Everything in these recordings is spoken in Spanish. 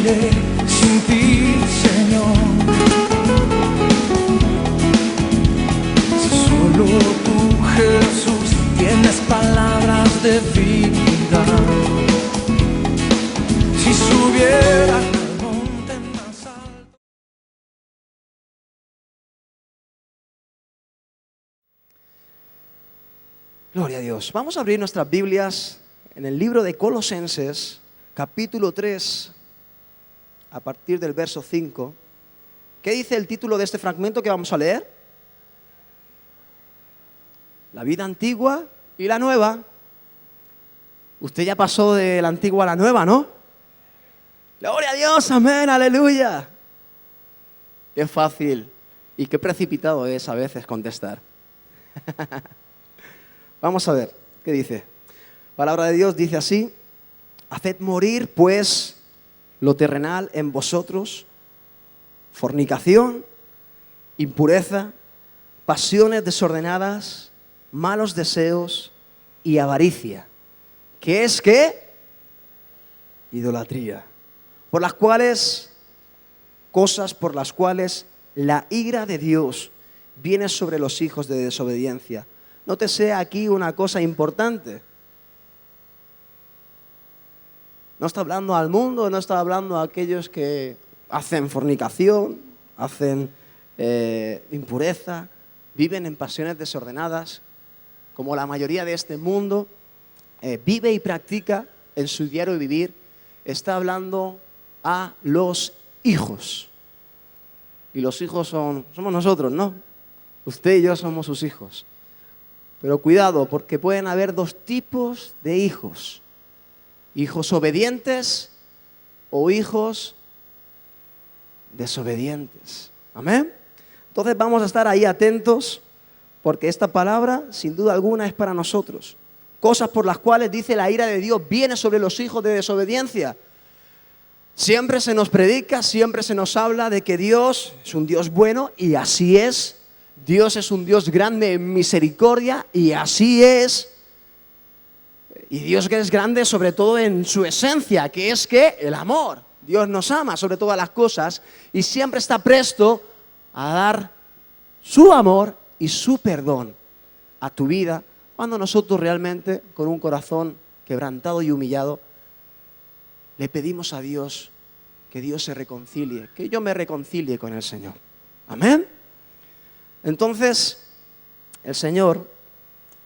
viviré sin ti, Señor? Si solo tú, Jesús, tienes palabras de vida. Si subiera al monte más alto. Gloria a Dios. Vamos a abrir nuestras Biblias en el libro de Colosenses, capítulo 3, a partir del verso 5. ¿Qué dice el título de este fragmento que vamos a leer? La vida antigua y la nueva. Usted ya pasó de la antigua a la nueva, ¿no? Gloria a Dios, amén, aleluya. Qué fácil y qué precipitado es a veces contestar. Vamos a ver, ¿qué dice? La palabra de Dios dice así: haced morir, pues, lo terrenal en vosotros, fornicación, impureza, pasiones desordenadas, malos deseos y avaricia. ¿Qué es qué? Idolatría. Por las cuales, cosas por las cuales la ira de Dios viene sobre los hijos de desobediencia. Nótese aquí una cosa importante. No está hablando al mundo, no está hablando a aquellos que hacen fornicación, hacen impureza, viven en pasiones desordenadas, como la mayoría de este mundo vive y practica en su diario vivir. Está hablando a los hijos. Y los hijos somos nosotros, ¿no? Usted y yo somos sus hijos. Pero cuidado, porque pueden haber dos tipos de hijos. Hijos obedientes o hijos desobedientes. ¿Amén? Entonces vamos a estar ahí atentos, porque esta palabra, sin duda alguna, es para nosotros. Cosas por las cuales, dice, la ira de Dios viene sobre los hijos de desobediencia. Siempre se nos predica, siempre se nos habla de que Dios es un Dios bueno, y así es. Dios es un Dios grande en misericordia, y así es. Y Dios que es grande sobre todo en su esencia, que es que el amor. Dios nos ama sobre todas las cosas y siempre está presto a dar su amor y su perdón a tu vida, cuando nosotros realmente, con un corazón quebrantado y humillado, le pedimos a Dios que Dios se reconcilie, que yo me reconcilie con el Señor. Amén. Entonces, el Señor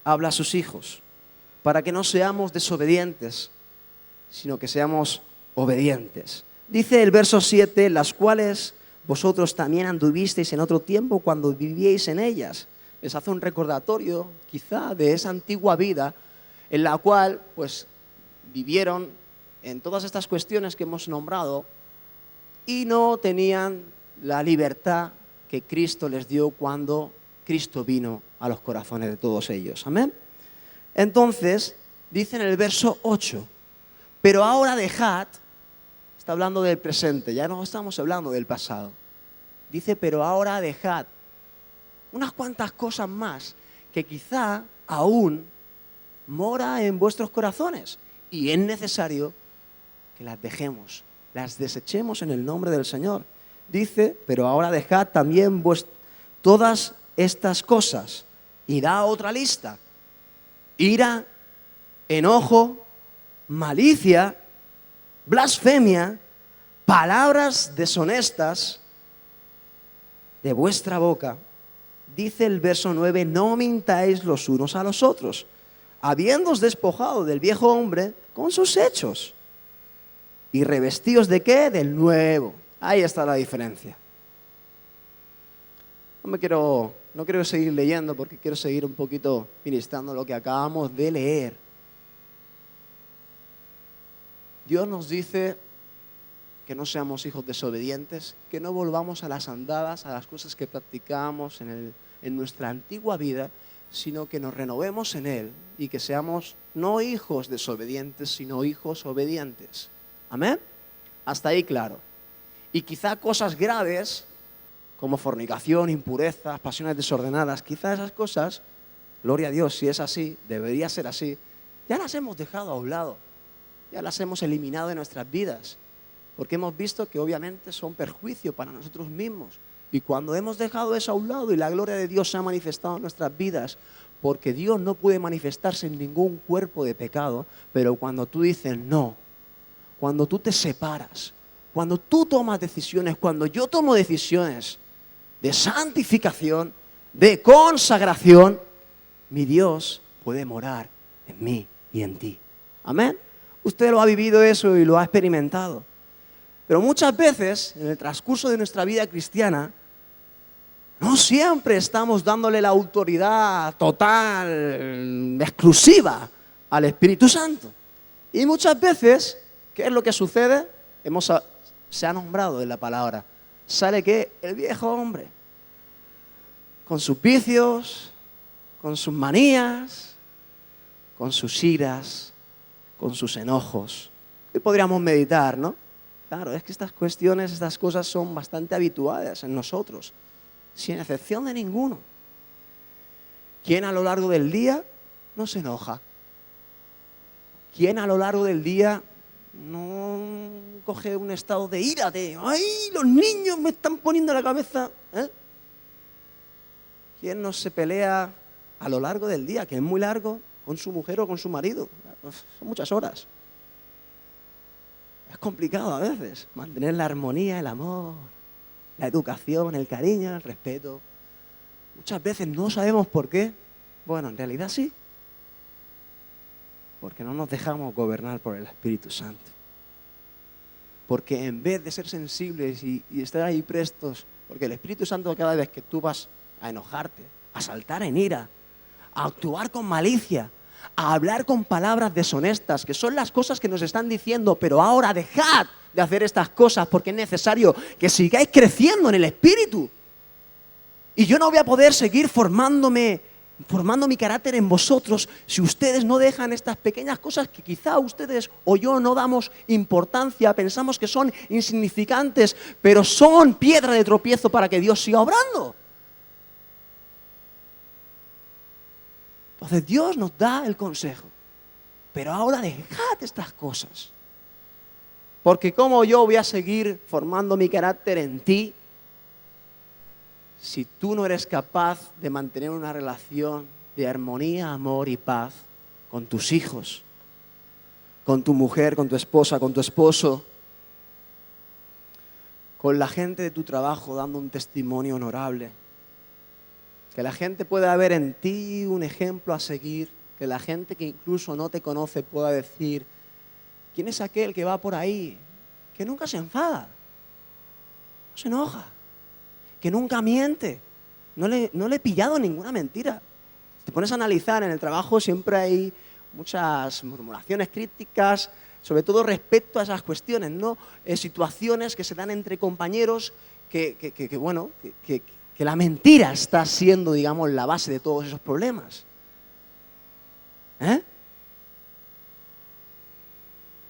habla a sus hijos para que no seamos desobedientes, sino que seamos obedientes. Dice el verso 7, las cuales vosotros también anduvisteis en otro tiempo cuando vivíais en ellas. Les hace un recordatorio quizá de esa antigua vida en la cual pues vivieron en todas estas cuestiones que hemos nombrado y no tenían la libertad que Cristo les dio cuando Cristo vino a los corazones de todos ellos. Amén. Entonces, dice en el verso 8, pero ahora dejad, está hablando del presente, ya no estamos hablando del pasado. Dice, pero ahora dejad unas cuantas cosas más que quizá aún mora en vuestros corazones y es necesario que las dejemos, las desechemos en el nombre del Señor. Dice, pero ahora dejad también todas estas cosas, y da otra lista: ira, enojo, malicia, blasfemia, palabras deshonestas de vuestra boca. Dice el verso 9, no mintáis los unos a los otros, habiéndoos despojado del viejo hombre con sus hechos, y revestíos ¿de qué? Del nuevo. Ahí está la diferencia. No quiero seguir leyendo porque quiero seguir un poquito ministrando lo que acabamos de leer. Dios nos dice que no seamos hijos desobedientes, que no volvamos a las andadas, a las cosas que practicábamos en nuestra antigua vida, sino que nos renovemos en Él y que seamos no hijos desobedientes, sino hijos obedientes. ¿Amén? Hasta ahí claro. Y quizá cosas graves, como fornicación, impurezas, pasiones desordenadas, quizá esas cosas, gloria a Dios, si es así, debería ser así, ya las hemos dejado a un lado, ya las hemos eliminado de nuestras vidas. porque hemos visto que obviamente son perjuicio para nosotros mismos. Y cuando hemos dejado eso a un lado y la gloria de Dios se ha manifestado en nuestras vidas, porque Dios no puede manifestarse en ningún cuerpo de pecado, pero cuando tú dices no, cuando tú te separas, cuando tú tomas decisiones, cuando yo tomo decisiones de santificación, de consagración, mi Dios puede morar en mí y en ti. Amén. Usted lo ha vivido eso y lo ha experimentado. Pero muchas veces, en el transcurso de nuestra vida cristiana, no siempre estamos dándole la autoridad total, exclusiva al Espíritu Santo. Y muchas veces, ¿qué es lo que sucede? Se ha nombrado en la palabra. Sale que el viejo hombre, con sus vicios, con sus manías, con sus iras, con sus enojos. Hoy podríamos meditar, ¿no? Claro, es que estas cuestiones, estas cosas son bastante habituales en nosotros, sin excepción de ninguno. ¿Quién a lo largo del día no se enoja? ¿Quién a lo largo del día no coge un estado de ira, de ¡ay, los niños me están poniendo la cabeza! ¿Quién no se pelea a lo largo del día, que es muy largo, con su mujer o con su marido? Son muchas horas. Es complicado a veces mantener la armonía, el amor, la educación, el cariño, el respeto. Muchas veces no sabemos por qué. Bueno, en realidad sí. Porque no nos dejamos gobernar por el Espíritu Santo. Porque en vez de ser sensibles y estar ahí prestos, porque el Espíritu Santo cada vez que tú vas a enojarte, a saltar en ira, a actuar con malicia, a hablar con palabras deshonestas, que son las cosas que nos están diciendo, pero ahora dejad de hacer estas cosas porque es necesario que sigáis creciendo en el Espíritu. Y yo no voy a poder seguir formando mi carácter en vosotros si ustedes no dejan estas pequeñas cosas que quizá ustedes o yo no damos importancia, pensamos que son insignificantes, pero son piedra de tropiezo para que Dios siga obrando. Entonces Dios nos da el consejo, pero ahora dejad estas cosas. Porque ¿cómo yo voy a seguir formando mi carácter en ti si tú no eres capaz de mantener una relación de armonía, amor y paz con tus hijos, con tu mujer, con tu esposa, con tu esposo, con la gente de tu trabajo dando un testimonio honorable? Que la gente pueda ver en ti un ejemplo a seguir, que la gente que incluso no te conoce pueda decir, ¿quién es aquel que va por ahí? Que nunca se enfada, no se enoja, que nunca miente, no le he pillado ninguna mentira. Si te pones a analizar, en el trabajo siempre hay muchas murmuraciones, críticas, sobre todo respecto a esas cuestiones, ¿no? Situaciones que se dan entre compañeros que la mentira está siendo, digamos, la base de todos esos problemas.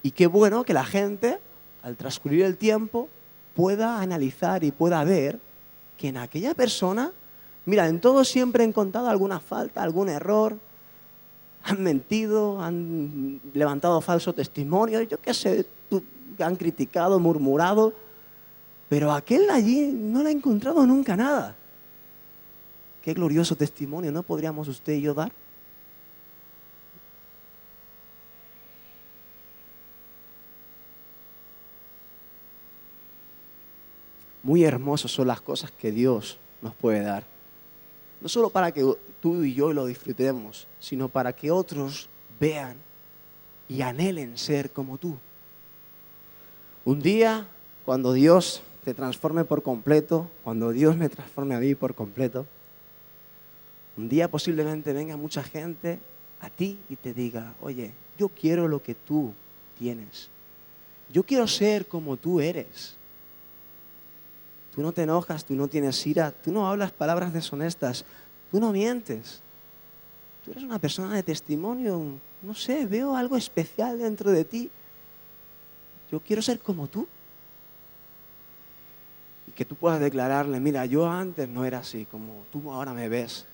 Y qué bueno que la gente, al transcurrir el tiempo, pueda analizar y pueda ver que en aquella persona, mira, en todo siempre han encontrado alguna falta, algún error, han mentido, han levantado falso testimonio, yo qué sé, han criticado, murmurado, pero aquel allí no le ha encontrado nunca nada. Qué glorioso testimonio, ¿no podríamos usted y yo dar? Muy hermosas son las cosas que Dios nos puede dar. No solo para que tú y yo lo disfrutemos, sino para que otros vean y anhelen ser como tú. Un día, cuando Dios te transforme por completo, cuando Dios me transforme a mí por completo, un día posiblemente venga mucha gente a ti y te diga, oye, yo quiero lo que tú tienes. Yo quiero ser como tú eres. Tú no te enojas, tú no tienes ira, tú no hablas palabras deshonestas, tú no mientes. Tú eres una persona de testimonio, no sé, veo algo especial dentro de ti. Yo quiero ser como tú. Y que tú puedas declararle, mira, yo antes no era así, como tú ahora me ves.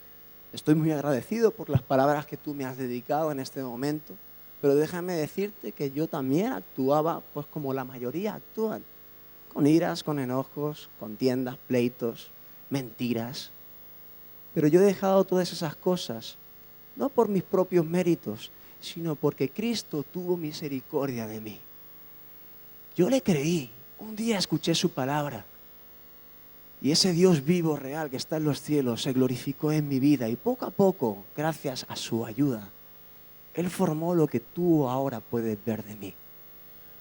Estoy muy agradecido por las palabras que tú me has dedicado en este momento, Pero déjame decirte que yo también actuaba pues como la mayoría actúan, con iras, con enojos, contiendas, pleitos, mentiras. Pero yo he dejado todas esas cosas, no por mis propios méritos, sino porque Cristo tuvo misericordia de mí. Yo le creí, un día escuché su palabra y ese Dios vivo, real, que está en los cielos, se glorificó en mi vida y poco a poco, gracias a su ayuda, Él formó lo que tú ahora puedes ver de mí.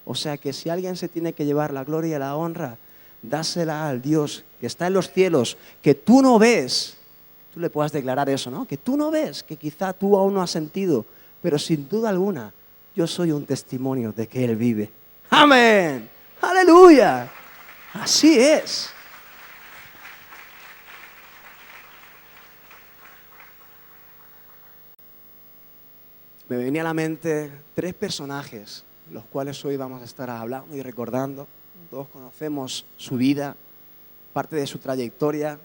O sea que si alguien se tiene que llevar la gloria y la honra, dásela al Dios que está en los cielos, que tú no ves. Tú le puedas declarar eso, ¿no? Que tú no ves, que quizá tú aún no has sentido, pero sin duda alguna, yo soy un testimonio de que Él vive. ¡Amén! ¡Aleluya! Así es. Me venía a la mente 3 personajes, los cuales hoy vamos a estar hablando y recordando. Todos conocemos su vida, parte de su trayectoria.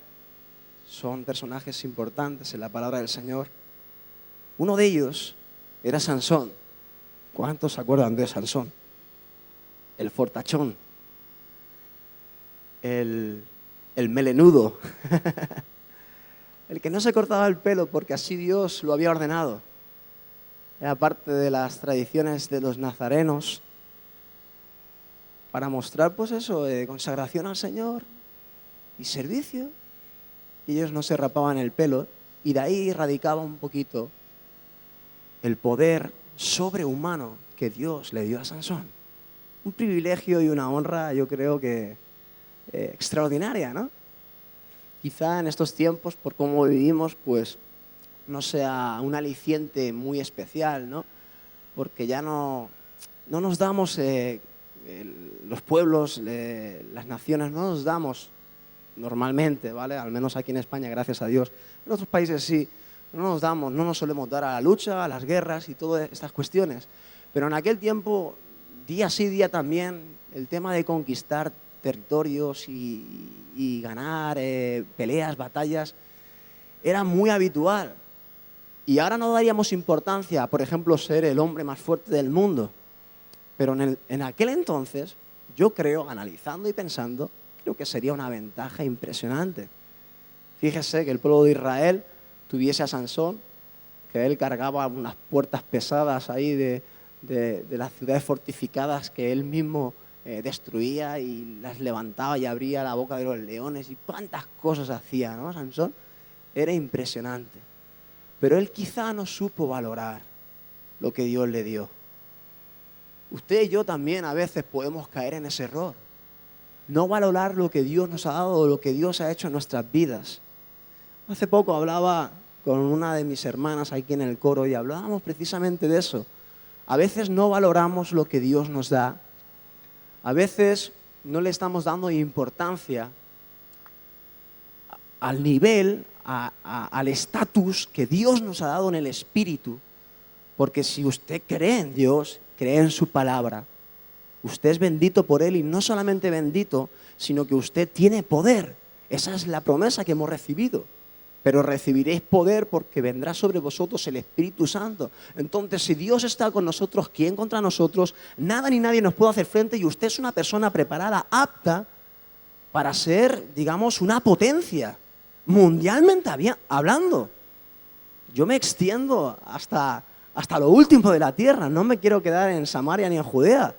Son personajes importantes en la palabra del Señor. Uno de ellos era Sansón. ¿Cuántos se acuerdan de Sansón? El fortachón, el melenudo, el que no se cortaba el pelo porque así Dios lo había ordenado. Era parte de las tradiciones de los nazarenos para mostrar pues eso, consagración al Señor y servicio. Y ellos no se rapaban el pelo y de ahí radicaba un poquito el poder sobrehumano que Dios le dio a Sansón. Un privilegio y una honra, yo creo que extraordinaria, ¿no? Quizá en estos tiempos, por cómo vivimos, pues no sea un aliciente muy especial, ¿no? Porque ya no nos damos, los pueblos, las naciones, no nos damos normalmente, ¿vale? Al menos aquí en España, gracias a Dios. En otros países sí, no nos solemos dar a la lucha, a las guerras y todas estas cuestiones. Pero en aquel tiempo, día sí, día también, el tema de conquistar territorios y ganar peleas, batallas, era muy habitual. Y ahora no daríamos importancia a, por ejemplo, ser el hombre más fuerte del mundo. Pero en aquel entonces, yo creo, analizando y pensando, creo que sería una ventaja impresionante. Fíjese que el pueblo de Israel tuviese a Sansón, que él cargaba unas puertas pesadas ahí de las ciudades fortificadas que él mismo destruía y las levantaba y abría la boca de los leones y cuántas cosas hacía, ¿no? Sansón era impresionante. Pero él quizá no supo valorar lo que Dios le dio. Usted y yo también a veces podemos caer en ese error. No valorar lo que Dios nos ha dado o lo que Dios ha hecho en nuestras vidas. Hace poco hablaba con una de mis hermanas aquí en el coro y hablábamos precisamente de eso. A veces no valoramos lo que Dios nos da. A veces no le estamos dando importancia al nivel, al estatus que Dios nos ha dado en el Espíritu. Porque si usted cree en Dios, cree en su palabra, usted es bendito por Él y no solamente bendito, sino que usted tiene poder. Esa es la promesa que hemos recibido. Pero recibiréis poder porque vendrá sobre vosotros el Espíritu Santo. Entonces, si Dios está con nosotros, ¿quién contra nosotros? Nada ni nadie nos puede hacer frente y usted es una persona preparada, apta para ser, digamos, una potencia, mundialmente hablando. Yo me extiendo hasta lo último de la tierra. No me quiero quedar en Samaria ni en Judea,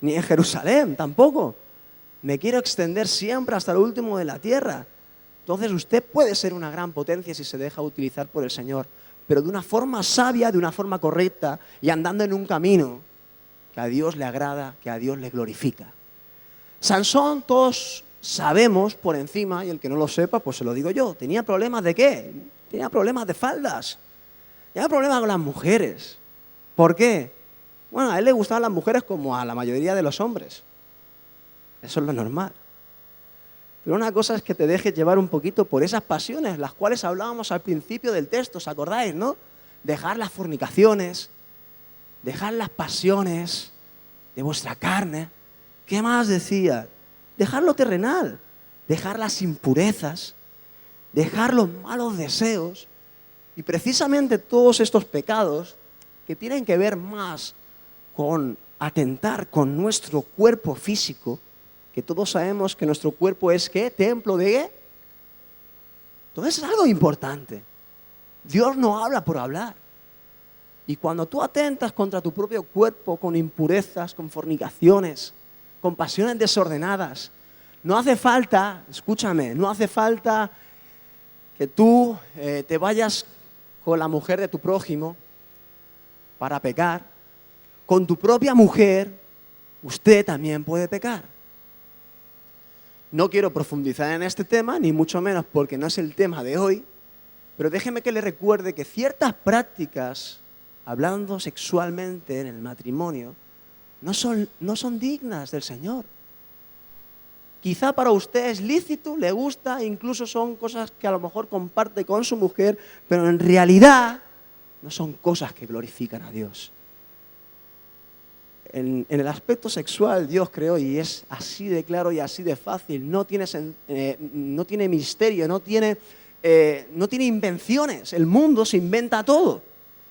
ni en Jerusalén tampoco. Me quiero extender siempre hasta lo último de la tierra. Entonces usted puede ser una gran potencia si se deja utilizar por el Señor, pero de una forma sabia, de una forma correcta y andando en un camino que a Dios le agrada, que a Dios le glorifica. Sansón, todos sabemos por encima, y el que no lo sepa, pues se lo digo yo, tenía problemas ¿de qué? Tenía problemas de faldas, tenía problemas con las mujeres. ¿Por qué? Bueno, a él le gustaban las mujeres como a la mayoría de los hombres. Eso es lo normal. Pero una cosa es que te dejes llevar un poquito por esas pasiones, las cuales hablábamos al principio del texto, ¿os acordáis, no? Dejar las fornicaciones, dejar las pasiones de vuestra carne. ¿Qué más decía? Dejar lo terrenal, dejar las impurezas, dejar los malos deseos. Y precisamente todos estos pecados que tienen que ver más con atentar con nuestro cuerpo físico, que todos sabemos que nuestro cuerpo es ¿qué? ¿Templo de qué? Entonces es algo importante. Dios no habla por hablar. Y cuando tú atentas contra tu propio cuerpo con impurezas, con fornicaciones, con pasiones desordenadas, no hace falta, escúchame, no hace falta que tú te vayas con la mujer de tu prójimo para pecar. Con tu propia mujer, usted también puede pecar. No quiero profundizar en este tema, ni mucho menos porque no es el tema de hoy, pero déjeme que le recuerde que ciertas prácticas, hablando sexualmente en el matrimonio, no son dignas del Señor. Quizá para usted es lícito, le gusta, incluso son cosas que a lo mejor comparte con su mujer, pero en realidad no son cosas que glorifican a Dios. En el aspecto sexual Dios creó y es así de claro y así de fácil, no tiene misterio, no tiene invenciones, el mundo se inventa todo.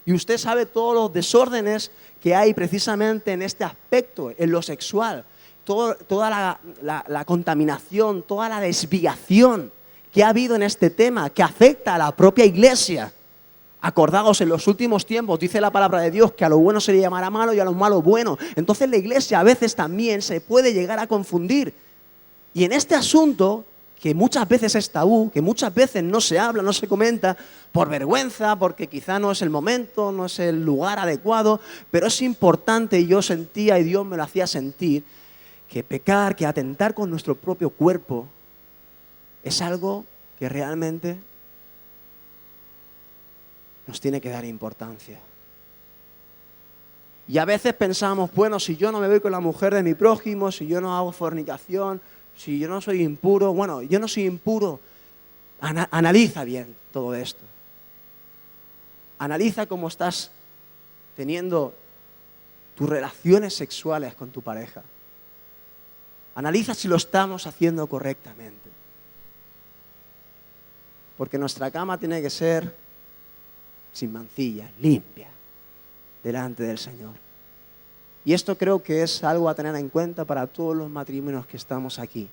Y usted sabe todos los desórdenes que hay precisamente en este aspecto, en lo sexual. Toda la contaminación, toda la desviación que ha habido en este tema, que afecta a la propia iglesia. Acordaos, en los últimos tiempos dice la palabra de Dios que a lo bueno se le llamará malo y a lo malo bueno. Entonces la iglesia a veces también se puede llegar a confundir. Y en este asunto, que muchas veces es tabú, que muchas veces no se habla, no se comenta, por vergüenza, porque quizá no es el momento, no es el lugar adecuado, pero es importante, y yo sentía y Dios me lo hacía sentir, que pecar, que atentar con nuestro propio cuerpo es algo que realmente nos tiene que dar importancia. Y a veces pensamos, bueno, si yo no me voy con la mujer de mi prójimo, si yo no hago fornicación, si yo no soy impuro, bueno, yo no soy impuro. Analiza bien todo esto. Analiza cómo estás teniendo tus relaciones sexuales con tu pareja. Analiza si lo estamos haciendo correctamente. Porque nuestra cama tiene que ser sin mancillas, limpia, delante del Señor. Y esto creo que es algo a tener en cuenta para todos los matrimonios que estamos aquí.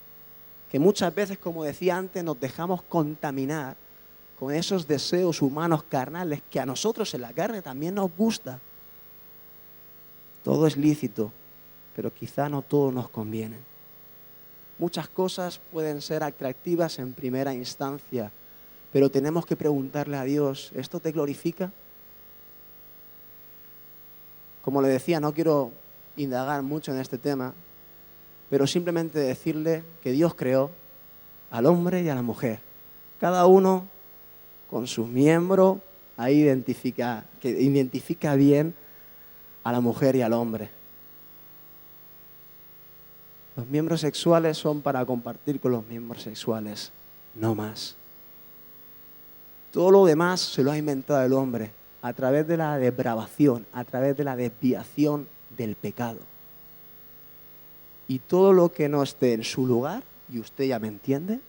Que muchas veces, como decía antes, nos dejamos contaminar con esos deseos humanos carnales que a nosotros en la carne también nos gusta. Todo es lícito, pero quizá no todo nos conviene. Muchas cosas pueden ser atractivas en primera instancia, pero tenemos que preguntarle a Dios, ¿esto te glorifica? Como le decía, no quiero indagar mucho en este tema, pero simplemente decirle que Dios creó al hombre y a la mujer. Cada uno con su miembro ahí que identifica bien a la mujer y al hombre. Los miembros sexuales son para compartir con los miembros sexuales, no más. Todo lo demás se lo ha inventado el hombre a través de la depravación, a través de la desviación del pecado. Y todo lo que no esté en su lugar, y usted ya me entiende,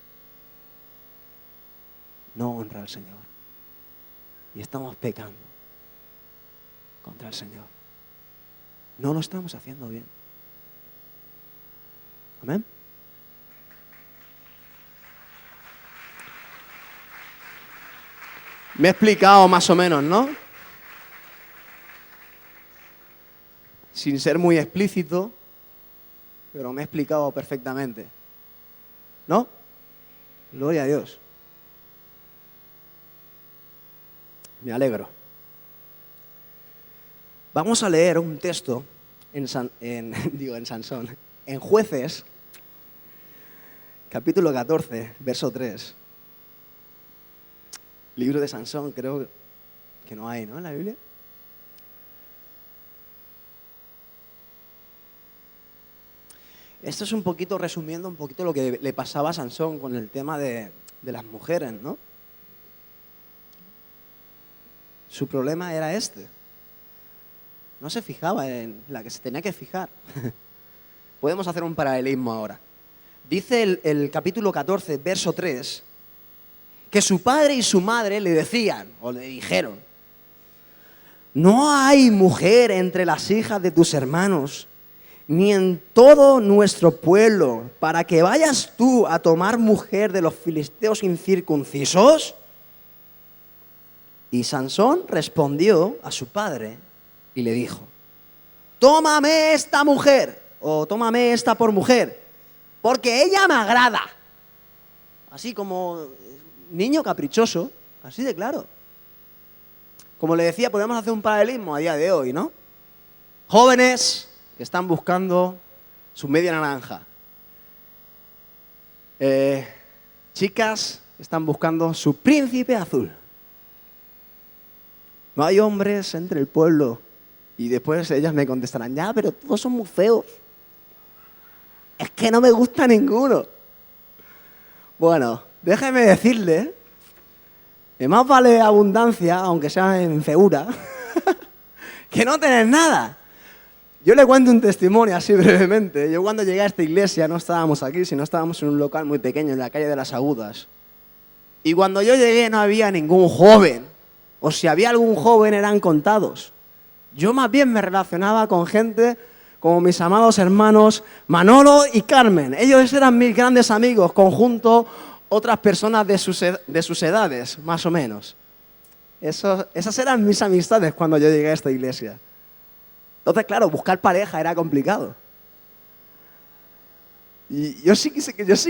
no honra al Señor. Y estamos pecando contra el Señor. No lo estamos haciendo bien. Amén. Me he explicado más o menos, ¿no? Sin ser muy explícito, pero me he explicado perfectamente. ¿No? Gloria a Dios. Me alegro. Vamos a leer un texto en Sansón, en Jueces, capítulo 14, verso 3. Libro de Sansón, creo que no hay, ¿no? En la Biblia. Esto es un poquito, resumiendo un poquito lo que le pasaba a Sansón con el tema de las mujeres, ¿no? Su problema era este. No se fijaba en la que se tenía que fijar. Podemos hacer un paralelismo ahora. Dice el capítulo 14, verso 3, que su padre y su madre le decían, o le dijeron, no hay mujer entre las hijas de tus hermanos, ni en todo nuestro pueblo, para que vayas tú a tomar mujer de los filisteos incircuncisos. Y Sansón respondió a su padre y le dijo: tómame esta mujer, o tómame esta por mujer, porque ella me agrada. Así como niño caprichoso, así de claro. Como le decía, podemos hacer un paralelismo a día de hoy, ¿no? Jóvenes que están buscando su media naranja. Chicas que están buscando su príncipe azul. No hay hombres entre el pueblo. Y después ellas me contestarán: ya, pero todos son muy feos. Es que no me gusta ninguno. Bueno, déjeme decirle que más vale abundancia, aunque sea en feura, que no tener nada. Yo le cuento un testimonio así brevemente. Yo cuando llegué a esta iglesia no estábamos aquí, sino estábamos en un local muy pequeño en la calle de las Agudas. Y cuando yo llegué no había ningún joven, o si había algún joven eran contados. Yo más bien me relacionaba con gente como mis amados hermanos Manolo y Carmen. Ellos eran mis grandes amigos, conjunto otras personas de sus edades, más o menos. Esas eran mis amistades cuando yo llegué a esta iglesia. Entonces, claro, buscar pareja era complicado. Y yo sí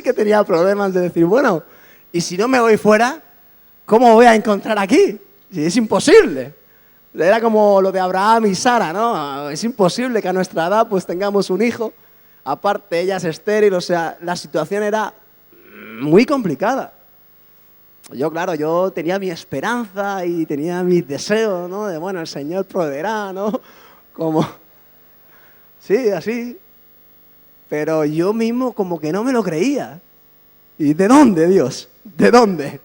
que tenía problemas de decir, bueno, y si no me voy fuera, ¿cómo voy a encontrar aquí? Si es imposible. Era como lo de Abraham y Sara, ¿no? Es imposible que a nuestra edad pues tengamos un hijo. Aparte, ella es estéril, o sea, la situación era muy complicada. Yo tenía mi esperanza y tenía mis deseos, ¿no? De, bueno, el Señor proveerá, ¿no? Como, sí, así. Pero yo mismo como que no me lo creía. ¿Y de dónde, Dios? ¿De dónde?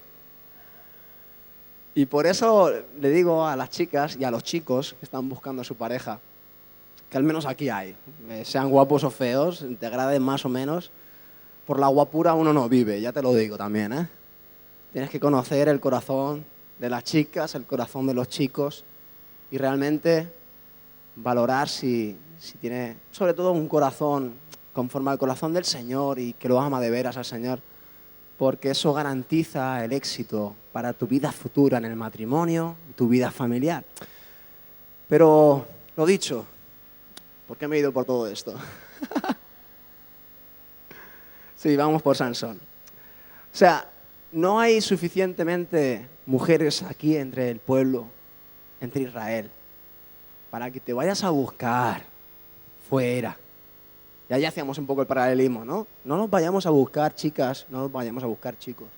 Y por eso le digo a las chicas y a los chicos que están buscando a su pareja, que al menos aquí hay, sean guapos o feos, te agraden más o menos, por la guapura uno no vive, ya te lo digo también, ¿eh? Tienes que conocer el corazón de las chicas, el corazón de los chicos y realmente valorar si tiene, sobre todo, un corazón conforme al corazón del Señor y que lo ama de veras al Señor, porque eso garantiza el éxito para tu vida futura en el matrimonio, tu vida familiar. Pero, lo dicho, ¿por qué me he ido por todo esto? Sí, vamos por Sansón. O sea, no hay suficientemente mujeres aquí entre el pueblo, entre Israel, para que te vayas a buscar fuera. Y ahí hacíamos un poco el paralelismo, ¿no? No nos vayamos a buscar chicas, no nos vayamos a buscar chicos.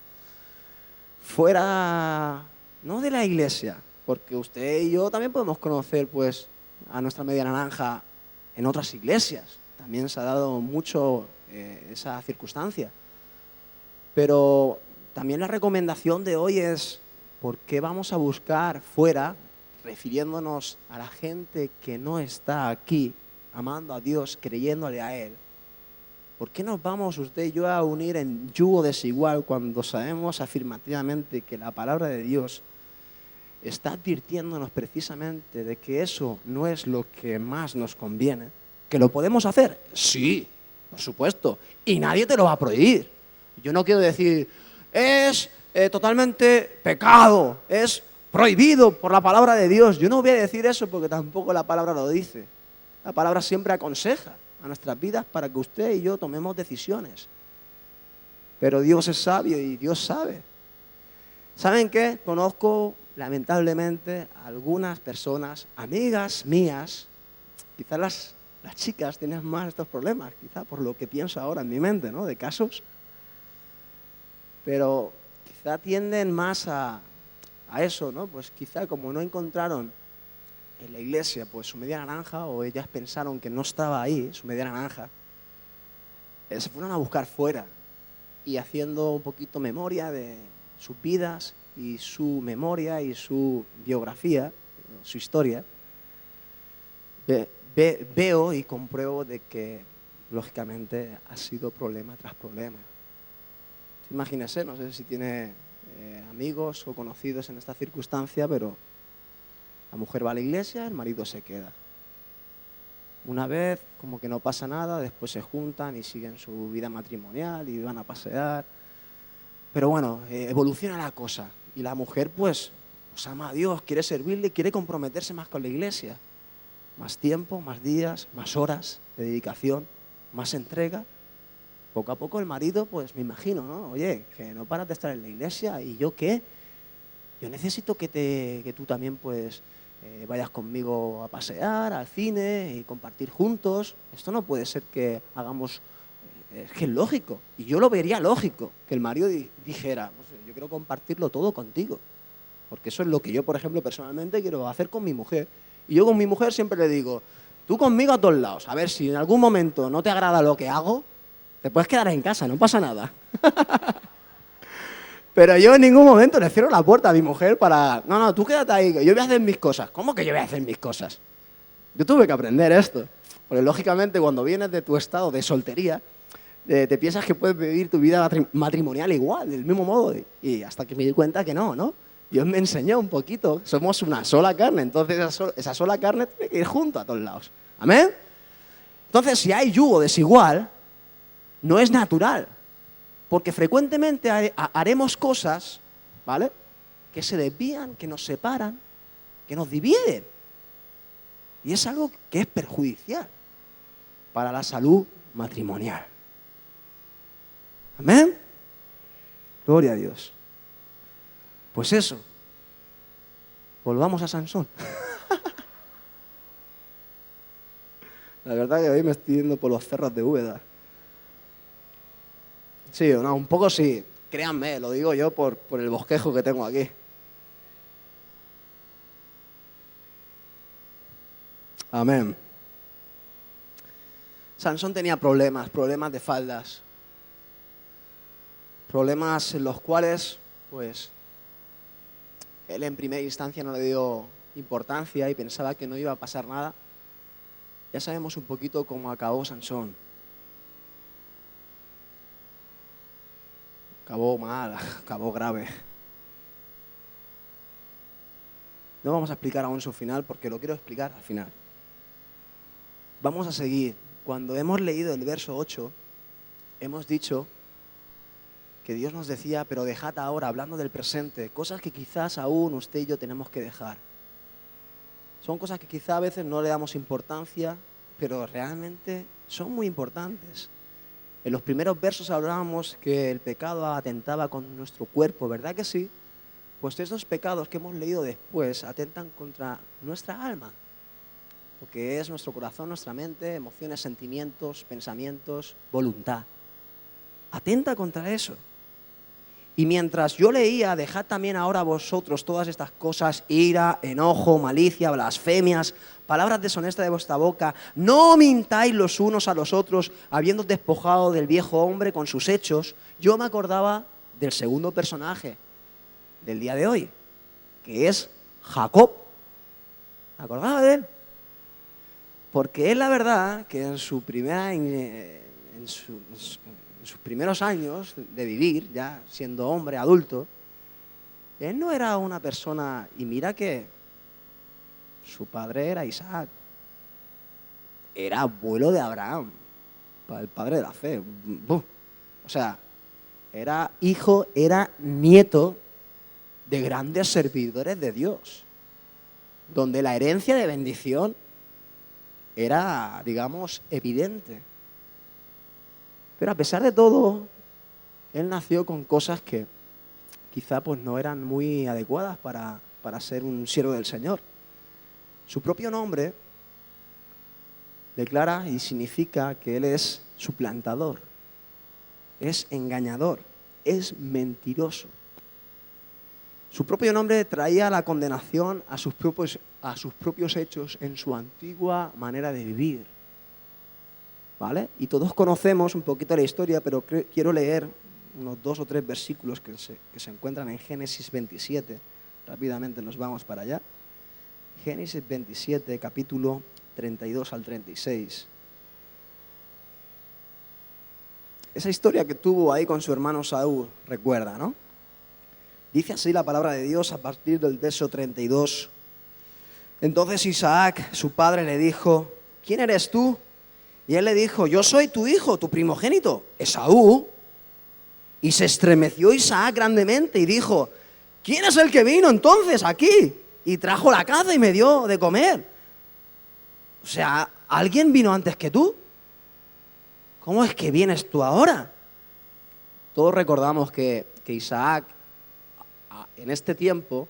Fuera, no de la iglesia, porque usted y yo también podemos conocer pues a nuestra media naranja en otras iglesias. También se ha dado mucho esa circunstancia. Pero también la recomendación de hoy es, ¿por qué vamos a buscar fuera, refiriéndonos a la gente que no está aquí, amando a Dios, creyéndole a Él? ¿Por qué nos vamos usted y yo a unir en yugo desigual cuando sabemos afirmativamente que la palabra de Dios está advirtiéndonos precisamente de que eso no es lo que más nos conviene? ¿Que lo podemos hacer? Sí, por supuesto, y nadie te lo va a prohibir. Yo no quiero decir, es totalmente pecado, es prohibido por la palabra de Dios. Yo no voy a decir eso porque tampoco la palabra lo dice. La palabra siempre aconseja a nuestras vidas para que usted y yo tomemos decisiones. Pero Dios es sabio y Dios sabe. ¿Saben qué? Conozco, lamentablemente, a algunas personas, amigas mías, quizás las chicas tienen más estos problemas, quizás por lo que pienso ahora en mi mente, ¿no? De casos. Pero quizá tienden más a eso, ¿no? Pues quizá como no encontraron en la iglesia pues su media naranja, o ellas pensaron que no estaba ahí su media naranja, se fueron a buscar fuera y haciendo un poquito memoria de sus vidas y su memoria y su biografía, su historia, veo y compruebo de que lógicamente ha sido problema tras problema. Imagínese, no sé si tiene amigos o conocidos en esta circunstancia, pero La mujer va a la iglesia, el marido se queda. Una vez, como que no pasa nada, después se juntan y siguen su vida matrimonial y van a pasear. Pero bueno, evoluciona la cosa. Y la mujer, pues ama a Dios, quiere servirle, quiere comprometerse más con la iglesia. Más tiempo, más días, más horas de dedicación, más entrega. Poco a poco el marido, pues me imagino, ¿no? Oye, que no paras de estar en la iglesia, ¿y yo qué? Yo necesito que tú también, pues, vayas conmigo a pasear, al cine y compartir juntos. Esto no puede ser que hagamos, es que es lógico. Y yo lo vería lógico, que el marido dijera, pues, yo quiero compartirlo todo contigo. Porque eso es lo que yo, por ejemplo, personalmente quiero hacer con mi mujer. Y yo con mi mujer siempre le digo, tú conmigo a todos lados. A ver, si en algún momento no te agrada lo que hago, te puedes quedar en casa, no pasa nada. Pero yo en ningún momento le cierro la puerta a mi mujer para... No, tú quédate ahí, que yo voy a hacer mis cosas. ¿Cómo que yo voy a hacer mis cosas? Yo tuve que aprender esto. Porque lógicamente cuando vienes de tu estado de soltería, te piensas que puedes vivir tu vida matrimonial igual, del mismo modo. Y hasta que me di cuenta que no, ¿no? Dios me enseñó un poquito. Somos una sola carne, entonces esa sola carne tiene que ir junto a todos lados. ¿Amén? Entonces, si hay yugo desigual, no es natural. Porque frecuentemente haremos cosas, ¿vale?, que se desvían, que nos separan, que nos dividen. Y es algo que es perjudicial para la salud matrimonial. ¿Amén? Gloria a Dios. Pues eso. Volvamos a Sansón. La verdad que hoy me estoy yendo por los cerros de Úbeda. Sí o no, un poco sí. Créanme, lo digo yo por el bosquejo que tengo aquí. Amén. Sansón tenía problemas de faldas. Problemas en los cuales, pues, él en primera instancia no le dio importancia y pensaba que no iba a pasar nada. Ya sabemos un poquito cómo acabó Sansón. Acabó mal, acabó grave. No vamos a explicar aún su final porque lo quiero explicar al final. Vamos a seguir. Cuando hemos leído el verso 8, hemos dicho que Dios nos decía, pero dejad ahora, hablando del presente, cosas que quizás aún usted y yo tenemos que dejar. Son cosas que quizá a veces no le damos importancia, pero realmente son muy importantes. En los primeros versos hablábamos que el pecado atentaba con nuestro cuerpo, ¿verdad que sí? Pues estos pecados que hemos leído después atentan contra nuestra alma, lo que es nuestro corazón, nuestra mente, emociones, sentimientos, pensamientos, voluntad. Atenta contra eso. Y mientras yo leía, dejad también ahora vosotros todas estas cosas, ira, enojo, malicia, blasfemias, palabras deshonestas de vuestra boca, no mintáis los unos a los otros, habiendo despojado del viejo hombre con sus hechos. Yo me acordaba del segundo personaje del día de hoy, que es Jacob. ¿Me acordaba de él? Porque es la verdad que en sus primeros años de vivir, ya siendo hombre, adulto, él no era una persona, y mira que su padre era Isaac, era abuelo de Abraham, el padre de la fe. O sea, era hijo, era nieto de grandes servidores de Dios, donde la herencia de bendición era, digamos, evidente. Pero a pesar de todo, él nació con cosas que quizá pues no eran muy adecuadas para ser un siervo del Señor. Su propio nombre declara y significa que él es suplantador, es engañador, es mentiroso. Su propio nombre traía la condenación a sus propios hechos en su antigua manera de vivir. ¿Vale? Y todos conocemos un poquito la historia, pero quiero leer unos 2 o 3 versículos que se encuentran en Génesis 27. Rápidamente nos vamos para allá. Génesis 27, capítulo 32 al 36. Esa historia que tuvo ahí con su hermano Saúl, recuerda, ¿no? Dice así la palabra de Dios a partir del verso 32. Entonces Isaac, su padre, le dijo, ¿quién eres tú? Y él le dijo, yo soy tu hijo, tu primogénito, Esaú. Y se estremeció Isaac grandemente y dijo, ¿quién es el que vino entonces aquí? Y trajo la caza y me dio de comer. O sea, ¿alguien vino antes que tú? ¿Cómo es que vienes tú ahora? Todos recordamos que Isaac, en este tiempo,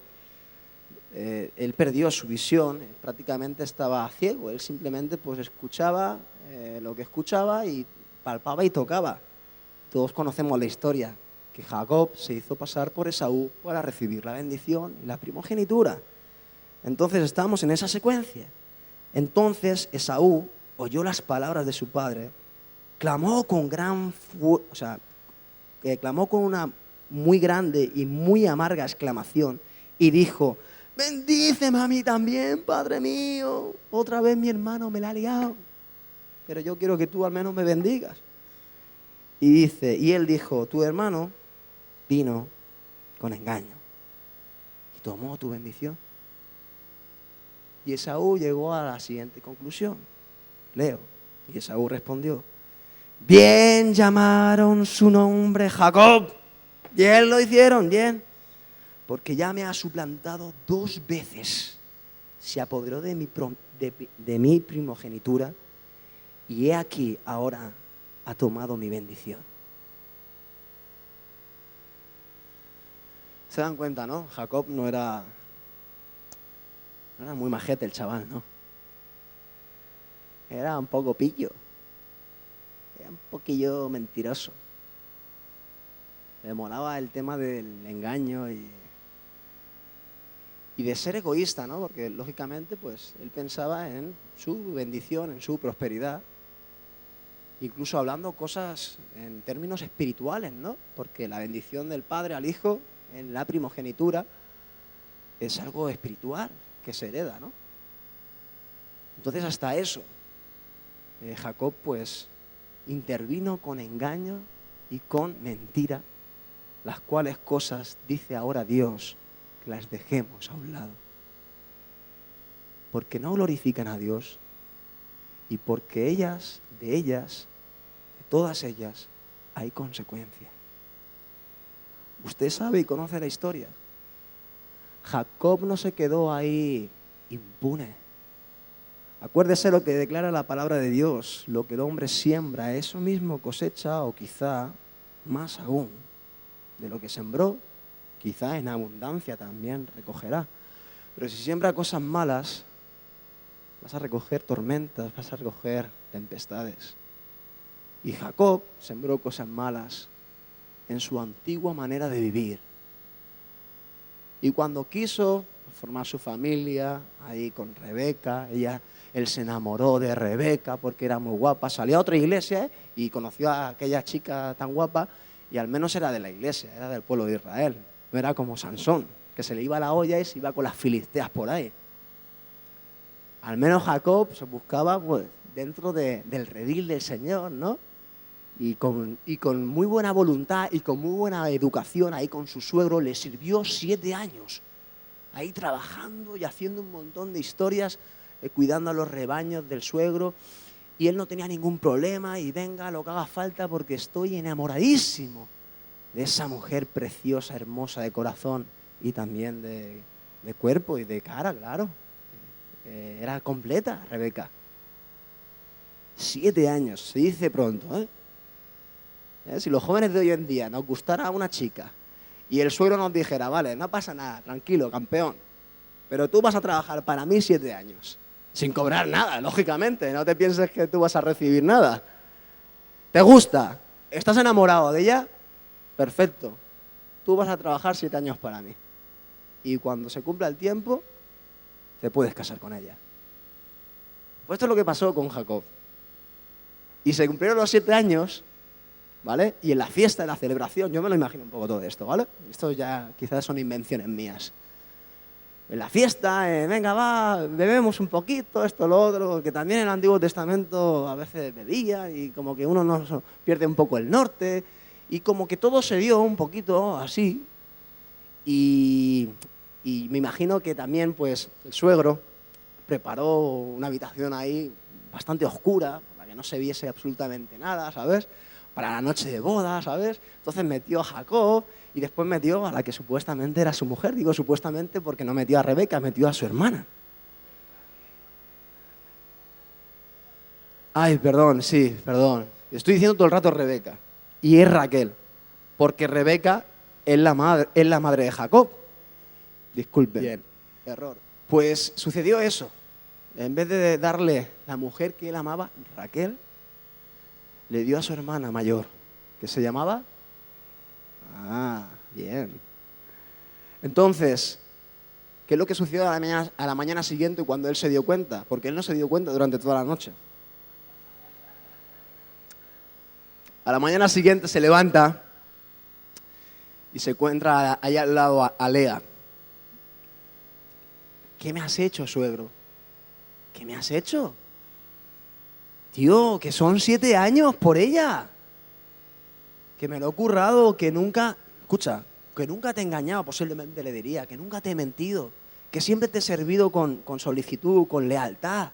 él perdió su visión, prácticamente estaba ciego. Él simplemente pues escuchaba lo que escuchaba y palpaba y tocaba. Todos conocemos la historia, que Jacob se hizo pasar por Esaú para recibir la bendición y la primogenitura. Entonces estamos en esa secuencia. Entonces Esaú oyó las palabras de su padre, clamó con clamó con una muy grande y muy amarga exclamación y dijo, bendíceme a mí también, Padre mío. Otra vez mi hermano me la ha liado, pero yo quiero que tú al menos me bendigas. Y él dijo, tu hermano vino con engaño y tomó tu bendición. Y Esaú llegó a la siguiente conclusión. Leo. Y Esaú respondió, bien llamaron su nombre Jacob. Bien lo hicieron, bien. Porque ya me ha suplantado 2 veces. Se apoderó de mi primogenitura y he aquí ahora ha tomado mi bendición. Se dan cuenta, ¿no? Jacob no era muy majete el chaval, ¿no? Era un poco pillo. Era un poquillo mentiroso. Le molaba el tema del engaño y de ser egoísta, ¿no? Porque lógicamente pues él pensaba en su bendición, en su prosperidad. Incluso hablando cosas en términos espirituales, ¿no? Porque la bendición del padre al hijo en la primogenitura es algo espiritual que se hereda, ¿no? Entonces hasta eso Jacob pues intervino con engaño y con mentira, las cuales cosas dice ahora Dios que las dejemos a un lado, porque no glorifican a Dios y porque de todas ellas hay consecuencia. Usted sabe y conoce la historia. Jacob no se quedó ahí impune. Acuérdese lo que declara la palabra de Dios, lo que el hombre siembra, eso mismo cosecha, o quizá más aún, de lo que sembró, quizá en abundancia también recogerá. Pero si siembra cosas malas, vas a recoger tormentas, vas a recoger tempestades. Y Jacob sembró cosas malas en su antigua manera de vivir. Y cuando quiso formar su familia, ahí con Rebeca, él se enamoró de Rebeca porque era muy guapa, salió a otra iglesia y conoció a aquella chica tan guapa y al menos era de la iglesia, era del pueblo de Israel. No era como Sansón, que se le iba la olla y se iba con las filisteas por ahí. Al menos Jacob se buscaba pues, dentro del redil del Señor, ¿no? Y con muy buena voluntad y con muy buena educación ahí con su suegro, le sirvió 7 años, ahí trabajando y haciendo un montón de historias, cuidando a los rebaños del suegro, y él no tenía ningún problema, y venga lo que haga falta porque estoy enamoradísimo de esa mujer preciosa, hermosa de corazón y también de cuerpo y de cara, claro. Era completa Rebeca. 7 años, se dice pronto, ¿eh? Si los jóvenes de hoy en día nos gustara una chica y el suegro nos dijera, vale, no pasa nada, tranquilo, campeón, pero tú vas a trabajar para mí 7 años, sin cobrar nada, lógicamente, no te pienses que tú vas a recibir nada. ¿Te gusta? ¿Estás enamorado de ella? Perfecto, tú vas a trabajar 7 años para mí. Y cuando se cumpla el tiempo, te puedes casar con ella. Pues esto es lo que pasó con Jacob. Y se cumplieron los 7 años, ¿vale? Y en la fiesta, en la celebración, yo me lo imagino un poco todo esto, ¿vale? Esto ya quizás son invenciones mías. En la fiesta, venga, va, bebemos un poquito, esto, lo otro, que también en el Antiguo Testamento a veces bebía y como que uno no pierde un poco el norte y como que todo se dio un poquito así y me imagino que también pues el suegro preparó una habitación ahí bastante oscura, para que no se viese absolutamente nada, ¿sabes? Para la noche de boda, ¿sabes? Entonces metió a Jacob y después metió a la que supuestamente era su mujer. Digo supuestamente porque no metió a Rebeca, metió a su hermana. Ay, perdón, sí, perdón. Estoy diciendo todo el rato Rebeca. Y es Raquel. Porque Rebeca es la madre de Jacob. Disculpen. Bien. Error. Pues sucedió eso. En vez de darle la mujer que él amaba, Raquel, le dio a su hermana mayor, que se llamaba... Ah, bien. Entonces, ¿qué es lo que sucedió a la mañana siguiente cuando él se dio cuenta? Porque él no se dio cuenta durante toda la noche. A la mañana siguiente se levanta y se encuentra allá al lado a Lea. ¿Qué me has hecho, suegro? ¿Qué me has hecho? Tío, que son 7 años por ella. Que me lo he currado, que nunca... Escucha, que nunca te he engañado, posiblemente le diría, que nunca te he mentido, que siempre te he servido con solicitud, con lealtad.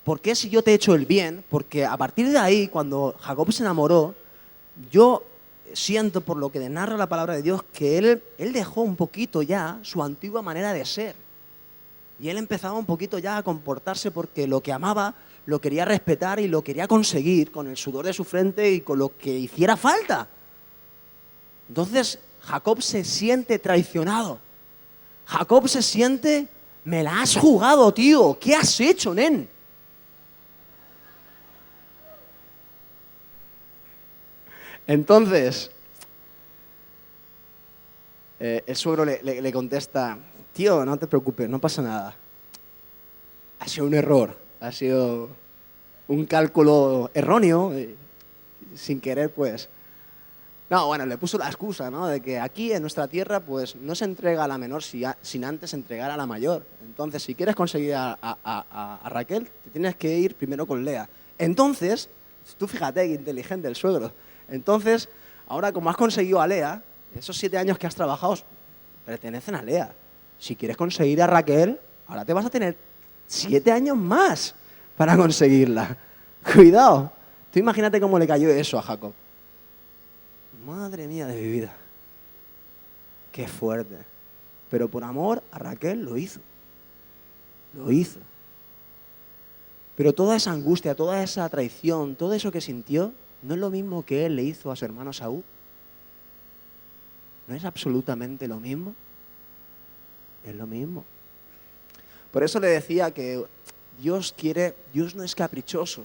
¿Por qué si yo te he hecho el bien? Porque a partir de ahí, cuando Jacob se enamoró, yo siento, por lo que narra la palabra de Dios, que él dejó un poquito ya su antigua manera de ser. Y él empezaba un poquito ya a comportarse porque lo que amaba lo quería respetar y lo quería conseguir con el sudor de su frente y con lo que hiciera falta. Entonces Jacob se siente traicionado. Jacob se siente, me la has jugado, tío. ¿Qué has hecho, nen? Entonces, el suegro le contesta, tío, no te preocupes, no pasa nada. Ha sido un error, ha sido un cálculo erróneo, sin querer, pues. No, bueno, le puso la excusa, ¿no? De que aquí en nuestra tierra, pues, no se entrega a la menor sin antes entregar a la mayor. Entonces, si quieres conseguir a Raquel, te tienes que ir primero con Lea. Entonces, tú fíjate qué inteligente el suegro. Entonces, ahora como has conseguido a Lea, esos 7 años que has trabajado pertenecen a Lea. Si quieres conseguir a Raquel, ahora te vas a tener 7 años más para conseguirla. Cuidado. Tú imagínate cómo le cayó eso a Jacob. Madre mía de mi vida. Qué fuerte. Pero por amor a Raquel lo hizo. Lo hizo. Pero toda esa angustia, toda esa traición, todo eso que sintió, no es lo mismo que él le hizo a su hermano Saúl. ¿No es absolutamente lo mismo? Es lo mismo. Por eso le decía que Dios no es caprichoso.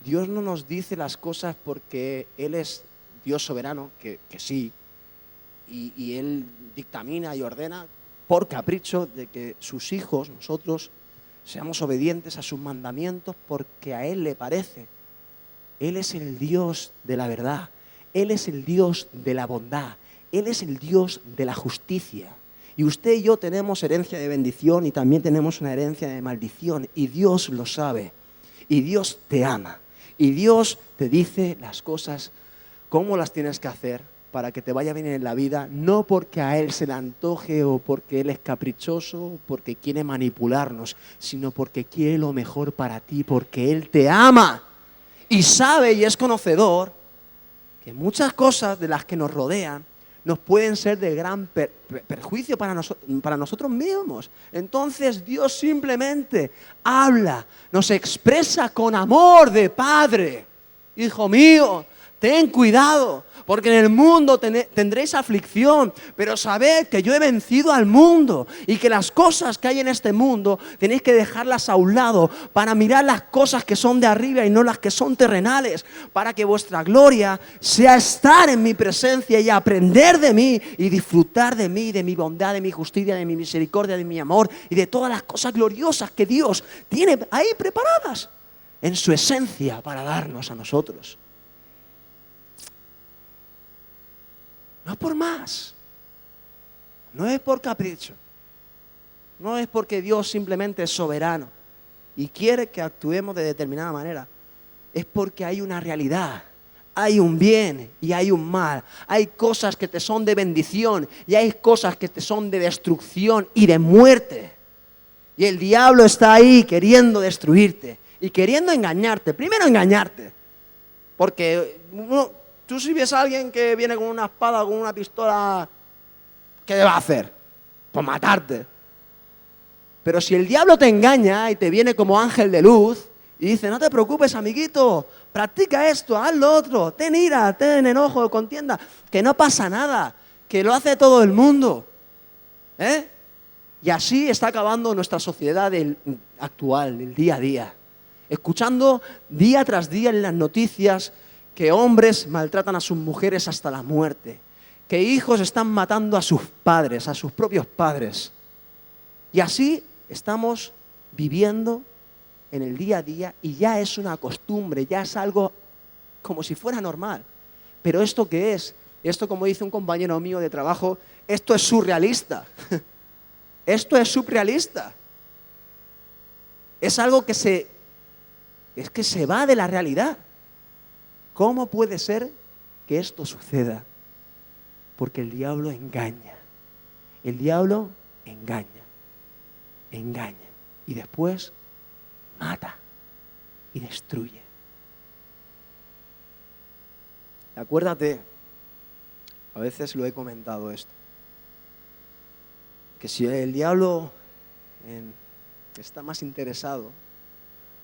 Dios no nos dice las cosas porque Él es Dios soberano, que sí, y Él dictamina y ordena por capricho de que sus hijos, nosotros, seamos obedientes a sus mandamientos porque a Él le parece. Él es el Dios de la verdad, Él es el Dios de la bondad, Él es el Dios de la justicia. Y usted y yo tenemos herencia de bendición y también tenemos una herencia de maldición. Y Dios lo sabe. Y Dios te ama. Y Dios te dice las cosas, cómo las tienes que hacer para que te vaya bien en la vida. No porque a Él se le antoje o porque Él es caprichoso o porque quiere manipularnos, sino porque quiere lo mejor para ti, porque Él te ama. Y sabe y es conocedor que muchas cosas de las que nos rodean nos pueden ser de gran perjuicio para nosotros mismos. Entonces Dios simplemente habla, nos expresa con amor de Padre. Hijo mío, ten cuidado, porque en el mundo tendréis aflicción, pero sabed que yo he vencido al mundo y que las cosas que hay en este mundo tenéis que dejarlas a un lado para mirar las cosas que son de arriba y no las que son terrenales, para que vuestra gloria sea estar en mi presencia y aprender de mí y disfrutar de mí, de mi bondad, de mi justicia, de mi misericordia, de mi amor y de todas las cosas gloriosas que Dios tiene ahí preparadas en su esencia para darnos a nosotros. No por más, no es por capricho, no es porque Dios simplemente es soberano y quiere que actuemos de determinada manera, es porque hay una realidad, hay un bien y hay un mal, hay cosas que te son de bendición y hay cosas que te son de destrucción y de muerte. Y el diablo está ahí queriendo destruirte y queriendo engañarte. Primero engañarte. Porque tú si ves a alguien que viene con una espada o con una pistola, ¿qué le va a hacer? Pues matarte. Pero si el diablo te engaña y te viene como ángel de luz y dice, no te preocupes, amiguito, practica esto, haz lo otro, ten ira, ten enojo, contienda, que no pasa nada, que lo hace todo el mundo. Y así está acabando nuestra sociedad actual, el día a día. Escuchando día tras día en las noticias que hombres maltratan a sus mujeres hasta la muerte, que hijos están matando a sus padres, a sus propios padres. Y así estamos viviendo en el día a día y ya es una costumbre, ya es algo como si fuera normal. Pero ¿esto qué es? Esto, como dice un compañero mío de trabajo, esto es surrealista. Esto es surrealista. Es algo que se va de la realidad. ¿Cómo puede ser que esto suceda? Porque el diablo engaña. El diablo engaña. Engaña. Y después mata y destruye. Acuérdate, a veces lo he comentado esto, que si el diablo está más interesado,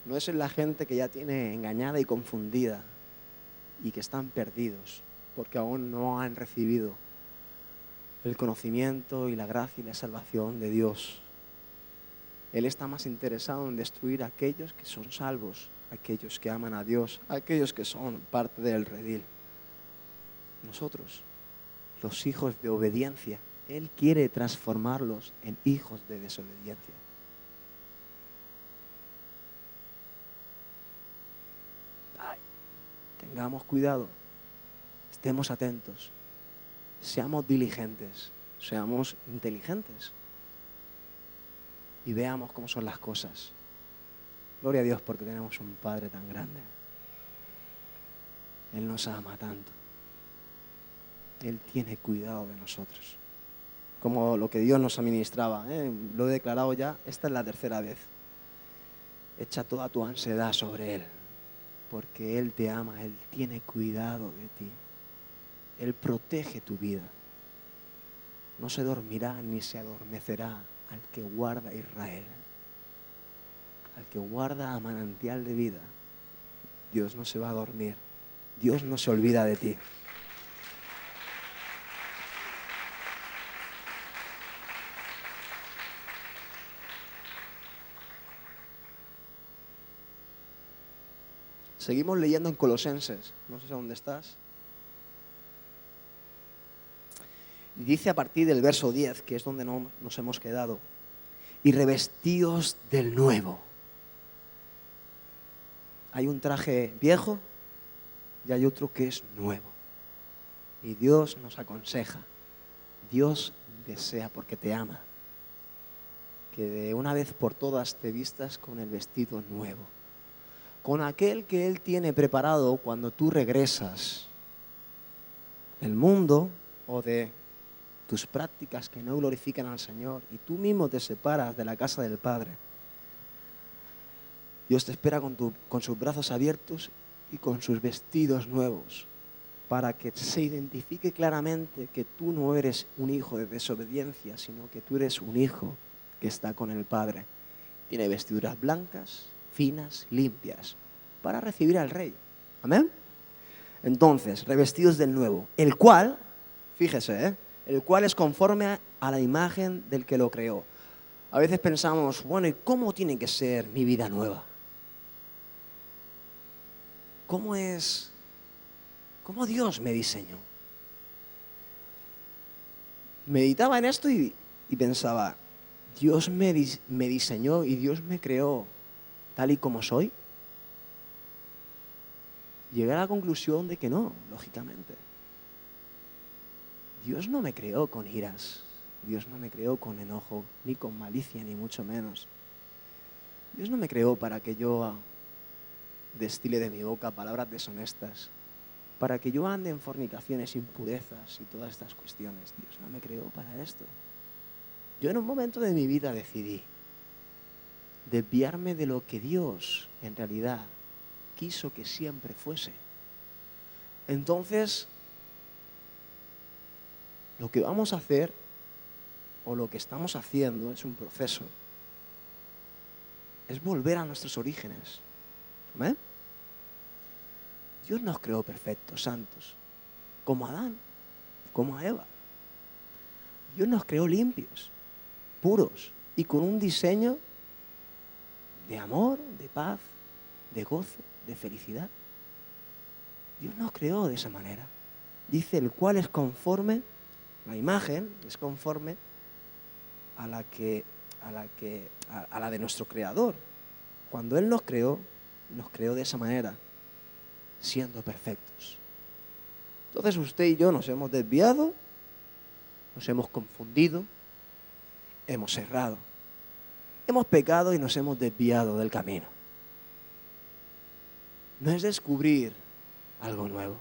no es en la gente que ya tiene engañada y confundida y que están perdidos, porque aún no han recibido el conocimiento y la gracia y la salvación de Dios. Él está más interesado en destruir a aquellos que son salvos, aquellos que aman a Dios, aquellos que son parte del redil. Nosotros, los hijos de obediencia, Él quiere transformarlos en hijos de desobediencia. Tengamos cuidado, estemos atentos, seamos diligentes, seamos inteligentes y veamos cómo son las cosas. Gloria a Dios porque tenemos un Padre tan grande. Él nos ama tanto. Él tiene cuidado de nosotros. Como lo que Dios nos administraba, lo he declarado ya, esta es la tercera vez. Echa toda tu ansiedad sobre Él, porque Él te ama, Él tiene cuidado de ti. Él protege tu vida. No se dormirá ni se adormecerá al que guarda a Israel. Al que guarda a manantial de vida. Dios no se va a dormir. Dios no se olvida de ti. Seguimos leyendo en Colosenses. No sé dónde estás. Y dice a partir del verso 10, que es donde nos hemos quedado. Y revestíos del nuevo. Hay un traje viejo y hay otro que es nuevo. Y Dios nos aconseja. Dios desea, porque te ama, que de una vez por todas te vistas con el vestido nuevo. Con aquel que Él tiene preparado cuando tú regresas del mundo o de tus prácticas que no glorifican al Señor y tú mismo te separas de la casa del Padre. Dios te espera con sus brazos abiertos y con sus vestidos nuevos para que se identifique claramente que tú no eres un hijo de desobediencia, sino que tú eres un hijo que está con el Padre. Tiene vestiduras blancas, finas, limpias, para recibir al Rey. ¿Amén? Entonces, revestidos del nuevo, el cual, fíjese, el cual es conforme a la imagen del que lo creó. A veces pensamos, bueno, ¿y cómo tiene que ser mi vida nueva? ¿Cómo Dios me diseñó? Meditaba en esto y pensaba, Dios me diseñó y Dios me creó tal y como soy. Llegué a la conclusión de que no, lógicamente. Dios no me creó con iras, Dios no me creó con enojo, ni con malicia, ni mucho menos. Dios no me creó para que yo destile de mi boca palabras deshonestas, para que yo ande en fornicaciones, impurezas y todas estas cuestiones. Dios no me creó para esto. Yo en un momento de mi vida decidí desviarme de lo que Dios en realidad quiso que siempre fuese. Entonces, lo que vamos a hacer, o lo que estamos haciendo, es un proceso, es volver a nuestros orígenes. ¿Amén? Dios nos creó perfectos, santos, como a Adán, como a Eva. Dios nos creó limpios, puros y con un diseño de amor, de paz, de gozo, de felicidad. Dios nos creó de esa manera. Dice, el cual es conforme, la imagen es conforme a la de nuestro Creador. Cuando Él nos creó de esa manera, siendo perfectos. Entonces usted y yo nos hemos desviado, nos hemos confundido, hemos errado, hemos pecado y nos hemos desviado del camino. No es descubrir algo nuevo,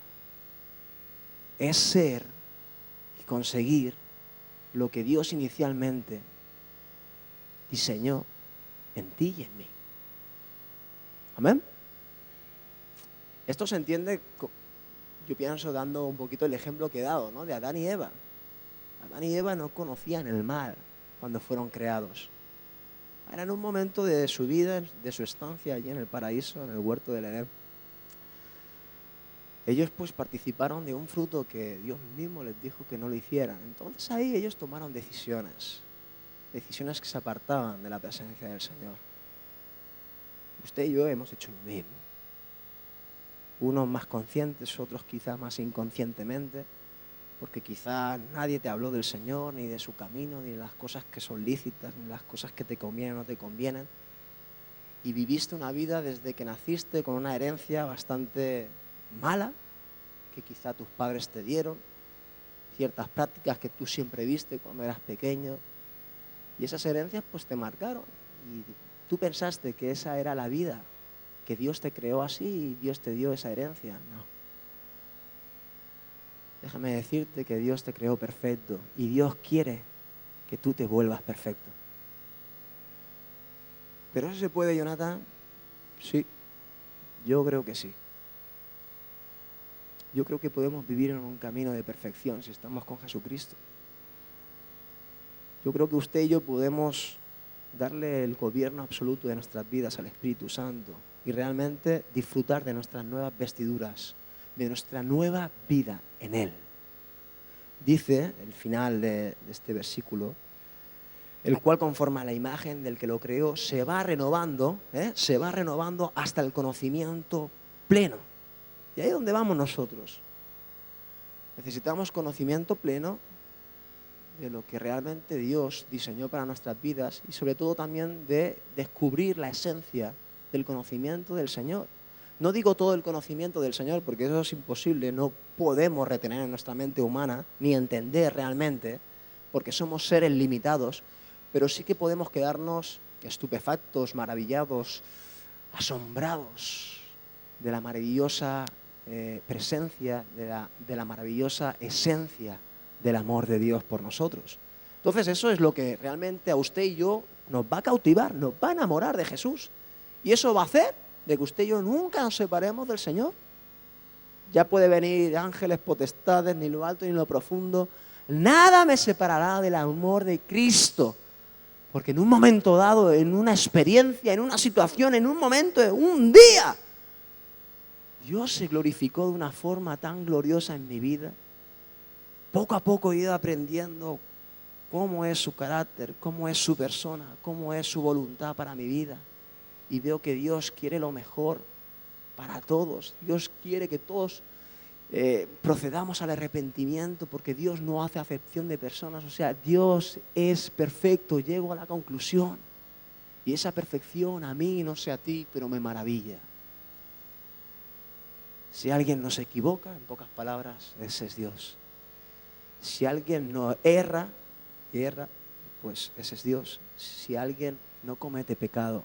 es ser y conseguir lo que Dios inicialmente diseñó en ti y en mí. ¿Amén? Esto se entiende, yo pienso, dando un poquito el ejemplo que he dado, ¿no? De Adán y Eva. Adán y Eva no conocían el mal cuando fueron creados. Era en un momento de su vida, de su estancia allí en el paraíso, en el huerto del Edén. Ellos pues participaron de un fruto que Dios mismo les dijo que no lo hicieran. Entonces ahí ellos tomaron decisiones que se apartaban de la presencia del Señor. Usted y yo hemos hecho lo mismo. Unos más conscientes, otros quizás más inconscientemente, porque quizás nadie te habló del Señor, ni de su camino, ni de las cosas que son lícitas, ni las cosas que te convienen o no te convienen. Y viviste una vida desde que naciste con una herencia bastante mala, que quizá tus padres te dieron, ciertas prácticas que tú siempre viste cuando eras pequeño, y esas herencias pues te marcaron, y tú pensaste que esa era la vida, que Dios te creó así y Dios te dio esa herencia. No. Déjame decirte que Dios te creó perfecto y Dios quiere que tú te vuelvas perfecto. ¿Pero eso se puede, Jonathan? Sí, yo creo que sí. Yo creo que podemos vivir en un camino de perfección si estamos con Jesucristo. Yo creo que usted y yo podemos darle el gobierno absoluto de nuestras vidas al Espíritu Santo y realmente disfrutar de nuestras nuevas vestiduras, de nuestra nueva vida en Él. Dice el final de este versículo, el cual conforme a la imagen del que lo creó se va renovando hasta el conocimiento pleno. Y ahí es donde vamos nosotros. Necesitamos conocimiento pleno de lo que realmente Dios diseñó para nuestras vidas y sobre todo también de descubrir la esencia del conocimiento del Señor. No digo todo el conocimiento del Señor porque eso es imposible, no podemos retener en nuestra mente humana ni entender realmente porque somos seres limitados, pero sí que podemos quedarnos estupefactos, maravillados, asombrados de la maravillosa presencia, de la maravillosa esencia del amor de Dios por nosotros. Entonces eso es lo que realmente a usted y yo nos va a cautivar, nos va a enamorar de Jesús. Y eso va a hacer de que usted y yo nunca nos separemos del Señor. Ya puede venir ángeles, potestades, ni lo alto ni lo profundo. Nada me separará del amor de Cristo. Porque en un momento dado, en una experiencia, en una situación, en un momento, en un día, Dios se glorificó de una forma tan gloriosa en mi vida. Poco a poco he ido aprendiendo cómo es su carácter, cómo es su persona, cómo es su voluntad para mi vida. Y veo que Dios quiere lo mejor para todos. Dios quiere que todos procedamos al arrepentimiento porque Dios no hace acepción de personas. O sea, Dios es perfecto, llego a la conclusión. Y esa perfección a mí, no sé a ti, pero me maravilla. Si alguien no se equivoca, en pocas palabras, ese es Dios. Si alguien no erra, pues ese es Dios. Si alguien no comete pecado,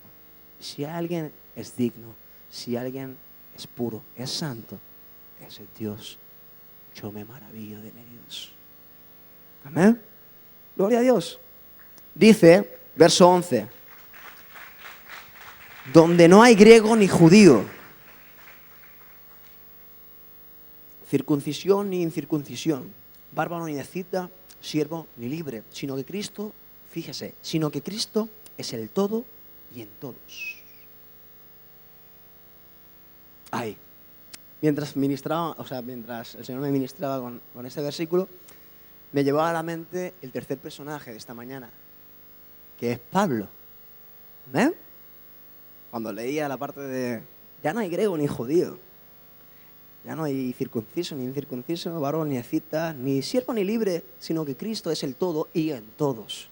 si alguien es digno, si alguien es puro, es santo, ese es Dios. Yo me maravillo de mi Dios. Amén. Gloria a Dios. Dice, verso 11. donde no hay griego ni judío, circuncisión ni incircuncisión, bárbaro ni escita, siervo ni libre, sino que Cristo, fíjese, sino que Cristo es el todo y en todos. Ay, mientras el Señor me ministraba con este versículo, me llevaba a la mente el tercer personaje de esta mañana, que es Pablo. ¿Ven? Cuando leía la parte de ya no hay griego ni judío, ya no hay circunciso ni incircunciso, varón ni escita, ni siervo ni libre, sino que Cristo es el todo y en todos.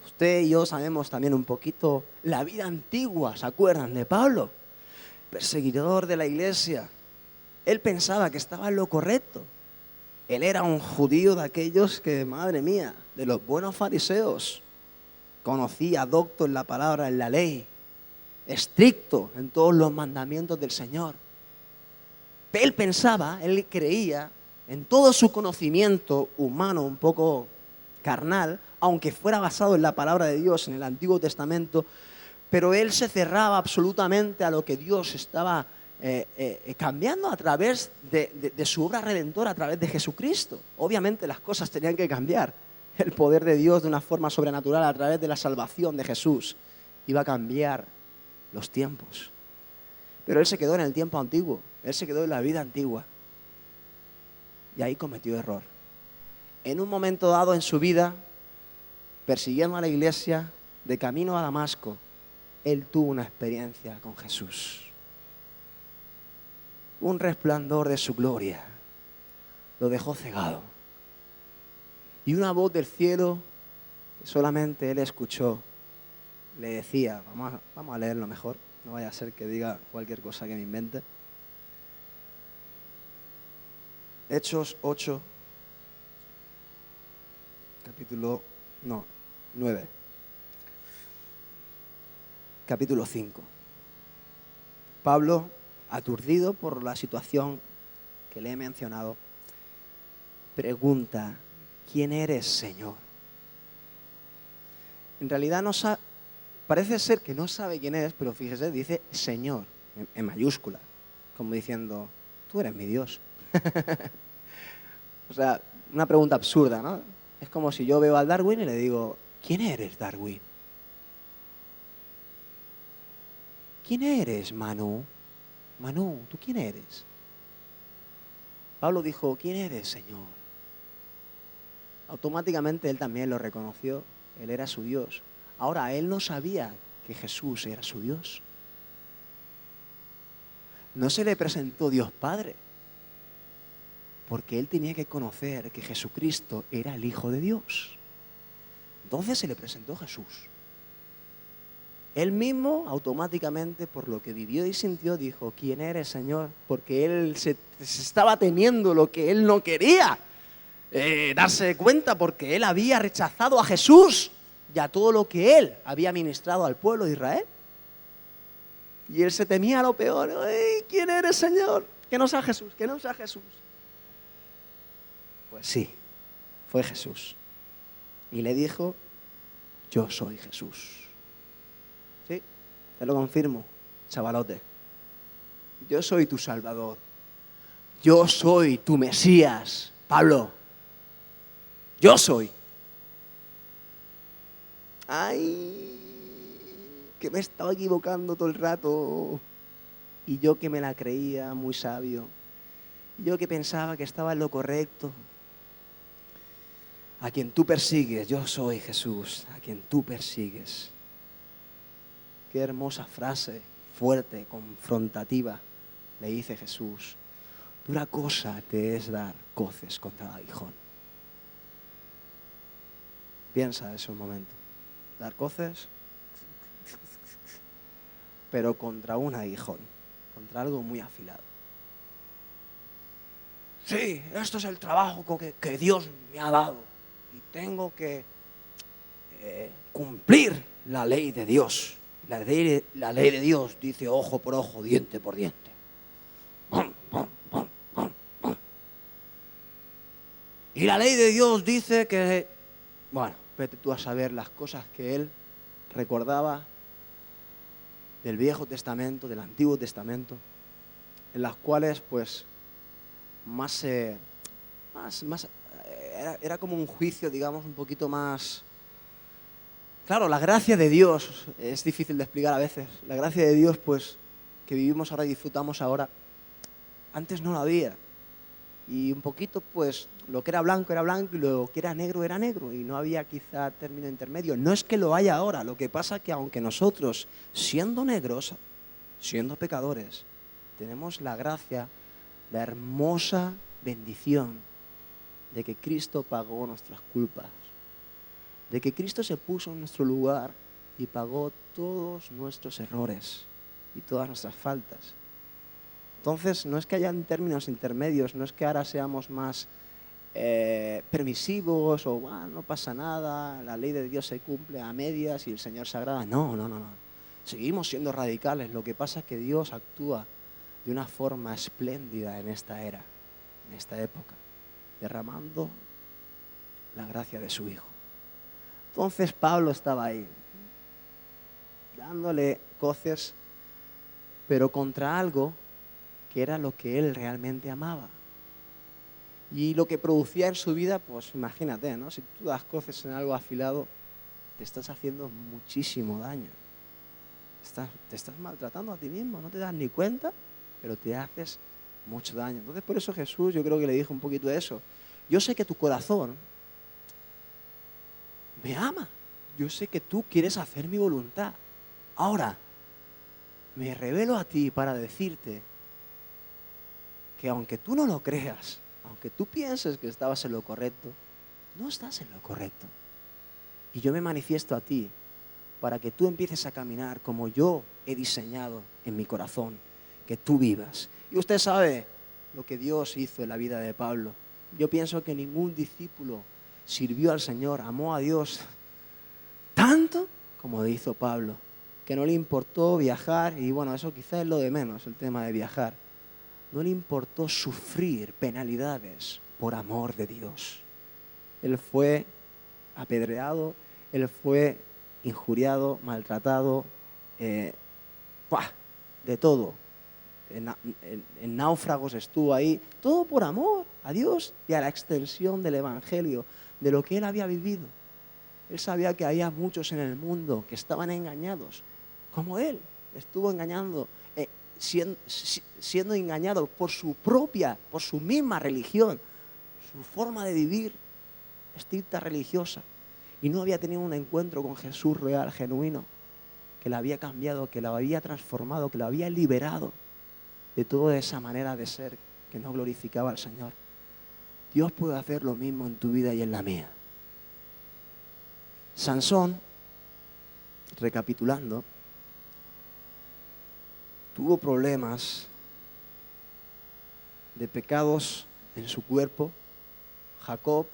Usted y yo sabemos también un poquito la vida antigua, ¿se acuerdan de Pablo? Perseguidor de la iglesia. Él pensaba que estaba en lo correcto. Él era un judío de aquellos que, madre mía, de los buenos fariseos. Conocía, docto en la palabra, en la ley. Estricto en todos los mandamientos del Señor. Él pensaba, él creía, en todo su conocimiento humano, un poco carnal, aunque fuera basado en la palabra de Dios, en el Antiguo Testamento, pero él se cerraba absolutamente a lo que Dios estaba cambiando a través de su obra redentora, a través de Jesucristo. Obviamente las cosas tenían que cambiar. El poder de Dios de una forma sobrenatural a través de la salvación de Jesús iba a cambiar los tiempos. Pero él se quedó en el tiempo antiguo, él se quedó en la vida antigua. Y ahí cometió error. En un momento dado en su vida, persiguiendo a la iglesia, de camino a Damasco, él tuvo una experiencia con Jesús. Un resplandor de su gloria lo dejó cegado. Y una voz del cielo que solamente él escuchó le decía, vamos a leerlo mejor, no vaya a ser que diga cualquier cosa que me invente. Hechos 8, 9. Capítulo 5. Pablo, aturdido por la situación que le he mencionado, pregunta, ¿quién eres, Señor? En realidad parece ser que no sabe quién es, pero fíjese, dice Señor, en mayúscula, como diciendo, tú eres mi Dios. O sea, una pregunta absurda, ¿no? Es como si yo veo al Darwin y le digo, ¿quién eres, Darwin? ¿Quién eres, Manu? Manu, ¿tú quién eres? Pablo dijo, ¿quién eres, Señor? Automáticamente él también lo reconoció, él era su Dios. Ahora, él no sabía que Jesús era su Dios. No se le presentó Dios Padre, porque él tenía que conocer que Jesucristo era el Hijo de Dios. Entonces se le presentó Jesús. Él mismo, automáticamente, por lo que vivió y sintió, dijo, ¿quién eres, Señor? Porque él se estaba teniendo lo que él no quería darse cuenta, porque él había rechazado a Jesús y a todo lo que él había ministrado al pueblo de Israel. Y él se temía lo peor. ¡Ay, quién eres, Señor! Que no sea Jesús, que no sea Jesús. Pues sí, fue Jesús. Y le dijo, yo soy Jesús. Sí, te lo confirmo, chavalote. Yo soy tu Salvador. Yo soy tu Mesías, Pablo. Yo soy. Ay, que me estaba equivocando todo el rato. Y yo que me la creía muy sabio. Yo que pensaba que estaba en lo correcto. A quien tú persigues, yo soy Jesús. A quien tú persigues. Qué hermosa frase, fuerte, confrontativa, le dice Jesús. Dura cosa te es dar coces contra el aguijón. Piensa eso un momento. Dar coces, pero contra un aguijón, contra algo muy afilado. Sí, esto es el trabajo que Dios me ha dado y tengo que cumplir la ley de Dios. La ley de Dios dice ojo por ojo, diente por diente. Y la ley de Dios dice que, bueno, vete tú a saber las cosas que él recordaba del Viejo Testamento, del Antiguo Testamento, en las cuales pues era como un juicio, digamos, un poquito más. Claro, la gracia de Dios es difícil de explicar a veces. La gracia de Dios, pues, que vivimos ahora y disfrutamos ahora, antes no la había. Y un poquito, pues, lo que era blanco y lo que era negro y no había quizá término intermedio. No es que lo haya ahora, lo que pasa es que aunque nosotros, siendo negros, siendo pecadores, tenemos la gracia, la hermosa bendición de que Cristo pagó nuestras culpas, de que Cristo se puso en nuestro lugar y pagó todos nuestros errores y todas nuestras faltas. Entonces, no es que hayan términos intermedios, no es que ahora seamos más permisivos o no pasa nada, la ley de Dios se cumple a medias y el Señor se agrada. No. Seguimos siendo radicales. Lo que pasa es que Dios actúa de una forma espléndida en esta era, en esta época, derramando la gracia de su Hijo. Entonces Pablo estaba ahí, dándole coces, pero contra algo que era lo que él realmente amaba. Y lo que producía en su vida, pues imagínate, ¿no? Si tú das coces en algo afilado, te estás haciendo muchísimo daño. Te estás maltratando a ti mismo, no te das ni cuenta, pero te haces mucho daño. Entonces por eso Jesús, yo creo que le dijo un poquito eso. Yo sé que tu corazón me ama. Yo sé que tú quieres hacer mi voluntad. Ahora, me revelo a ti para decirte que aunque tú no lo creas, aunque tú pienses que estabas en lo correcto, no estás en lo correcto. Y yo me manifiesto a ti para que tú empieces a caminar como yo he diseñado en mi corazón, que tú vivas. Y usted sabe lo que Dios hizo en la vida de Pablo. Yo pienso que ningún discípulo sirvió al Señor, amó a Dios tanto como hizo Pablo, que no le importó viajar, y bueno, eso quizás es lo de menos, el tema de viajar. No le importó sufrir penalidades por amor de Dios. Él fue apedreado, él fue injuriado, maltratado, de todo. En náufragos estuvo ahí, todo por amor a Dios y a la extensión del Evangelio, de lo que él había vivido. Él sabía que había muchos en el mundo que estaban engañados, como él estuvo engañando, siendo engañado por su misma religión, su forma de vivir estricta religiosa, y no había tenido un encuentro con Jesús real, genuino, que la había cambiado, que la había transformado, que la había liberado de toda esa manera de ser que no glorificaba al Señor. Dios puede hacer lo mismo en tu vida y en la mía. Sansón, recapitulando, tuvo problemas de pecados en su cuerpo. Jacob,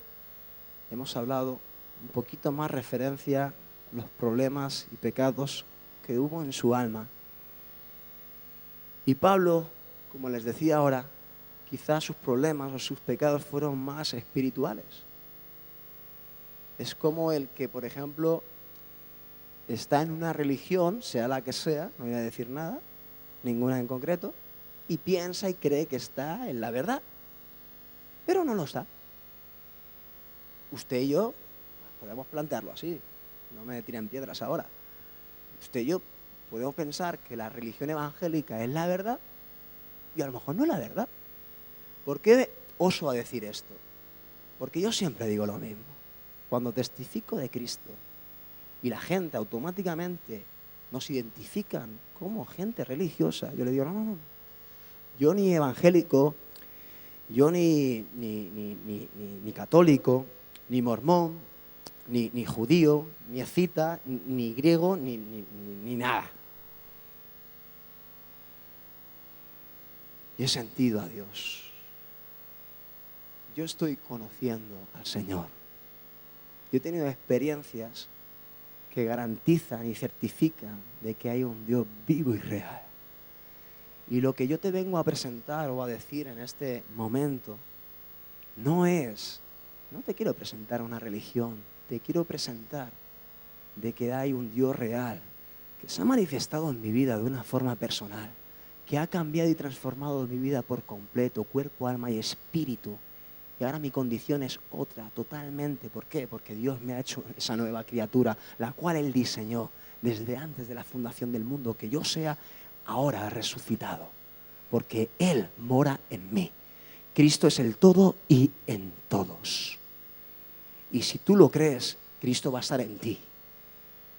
hemos hablado un poquito más referencia a los problemas y pecados que hubo en su alma. Y Pablo, como les decía ahora, quizás sus problemas o sus pecados fueron más espirituales. Es como el que, por ejemplo, está en una religión, sea la que sea, no voy a decir nada, ninguna en concreto, y piensa y cree que está en la verdad, pero no lo está. Usted y yo podemos plantearlo así, no me tiren piedras ahora. Usted y yo podemos pensar que la religión evangélica es la verdad y a lo mejor no es la verdad. ¿Por qué oso a decir esto? Porque yo siempre digo lo mismo. Cuando testifico de Cristo y la gente automáticamente nos identifican como gente religiosa, yo le digo, no. Yo ni evangélico, yo ni católico, ni mormón, ni judío, ni escita, ni griego, ni nada. Y he sentido a Dios. Yo estoy conociendo al Señor. Yo he tenido experiencias que garantizan y certifican de que hay un Dios vivo y real. Y lo que yo te vengo a presentar o a decir en este momento no te quiero presentar una religión, te quiero presentar de que hay un Dios real, que se ha manifestado en mi vida de una forma personal, que ha cambiado y transformado mi vida por completo, cuerpo, alma y espíritu. Y ahora mi condición es otra, totalmente. ¿Por qué? Porque Dios me ha hecho esa nueva criatura, la cual Él diseñó desde antes de la fundación del mundo, que yo sea ahora resucitado. Porque Él mora en mí. Cristo es el todo y en todos. Y si tú lo crees, Cristo va a estar en ti.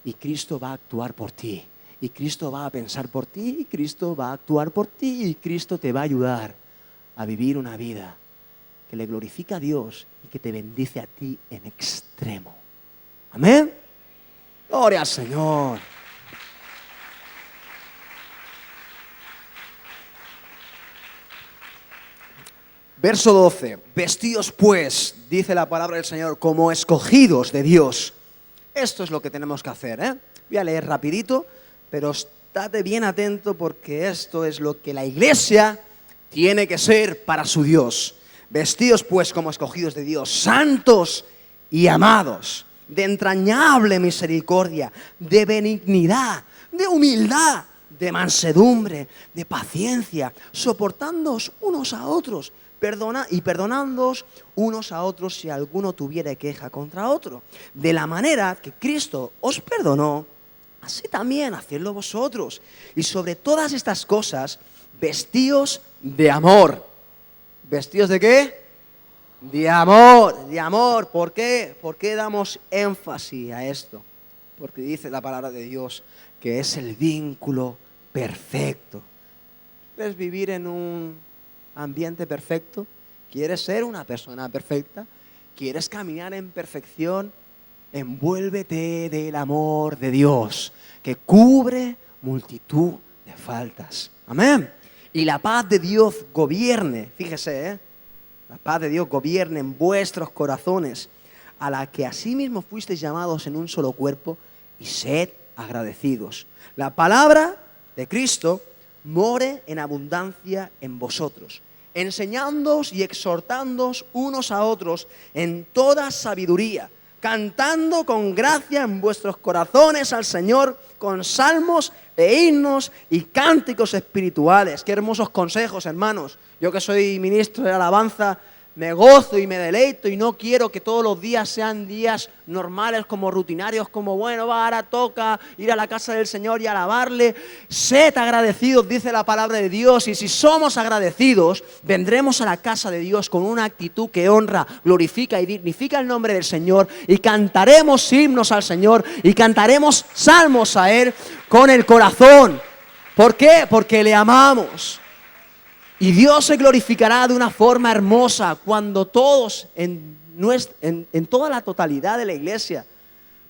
Y Cristo va a actuar por ti. Y Cristo va a pensar por ti. Y Cristo va a actuar por ti. Y Cristo te va a ayudar a vivir una vida que le glorifica a Dios y que te bendice a ti en extremo. Amén. Gloria al Señor. Verso 12. Vestidos pues, dice la palabra del Señor, como escogidos de Dios. Esto es lo que tenemos que hacer, ¿eh? Voy a leer rapidito, pero estate bien atento porque esto es lo que la iglesia tiene que ser para su Dios. Vestidos pues como escogidos de Dios, santos y amados, de entrañable misericordia, de benignidad, de humildad, de mansedumbre, de paciencia, soportándoos unos a otros, perdonándoos unos a otros si alguno tuviere queja contra otro. De la manera que Cristo os perdonó, así también hacedlo vosotros. Y sobre todas estas cosas, vestíos de amor. ¿Vestidos de qué? De amor, de amor. ¿Por qué? ¿Por qué damos énfasis a esto? Porque dice la palabra de Dios que es el vínculo perfecto. ¿Quieres vivir en un ambiente perfecto? ¿Quieres ser una persona perfecta? ¿Quieres caminar en perfección? Envuélvete del amor de Dios, que cubre multitud de faltas. Amén. Y la paz de Dios gobierne, fíjese, la paz de Dios gobierne en vuestros corazones, a la que asimismo fuisteis llamados en un solo cuerpo, y sed agradecidos. La palabra de Cristo more en abundancia en vosotros, enseñándoos y exhortándoos unos a otros en toda sabiduría, cantando con gracia en vuestros corazones al Señor con salmos e himnos y cánticos espirituales. Qué hermosos consejos, hermanos. Yo que soy ministro de alabanza, me gozo y me deleito y no quiero que todos los días sean días normales como rutinarios, como bueno, ahora toca ir a la casa del Señor y alabarle. Sed agradecidos, dice la palabra de Dios, y si somos agradecidos, vendremos a la casa de Dios con una actitud que honra, glorifica y dignifica el nombre del Señor, y cantaremos himnos al Señor y cantaremos salmos a Él con el corazón. ¿Por qué? Porque le amamos. Y Dios se glorificará de una forma hermosa cuando todos, en toda la totalidad de la iglesia,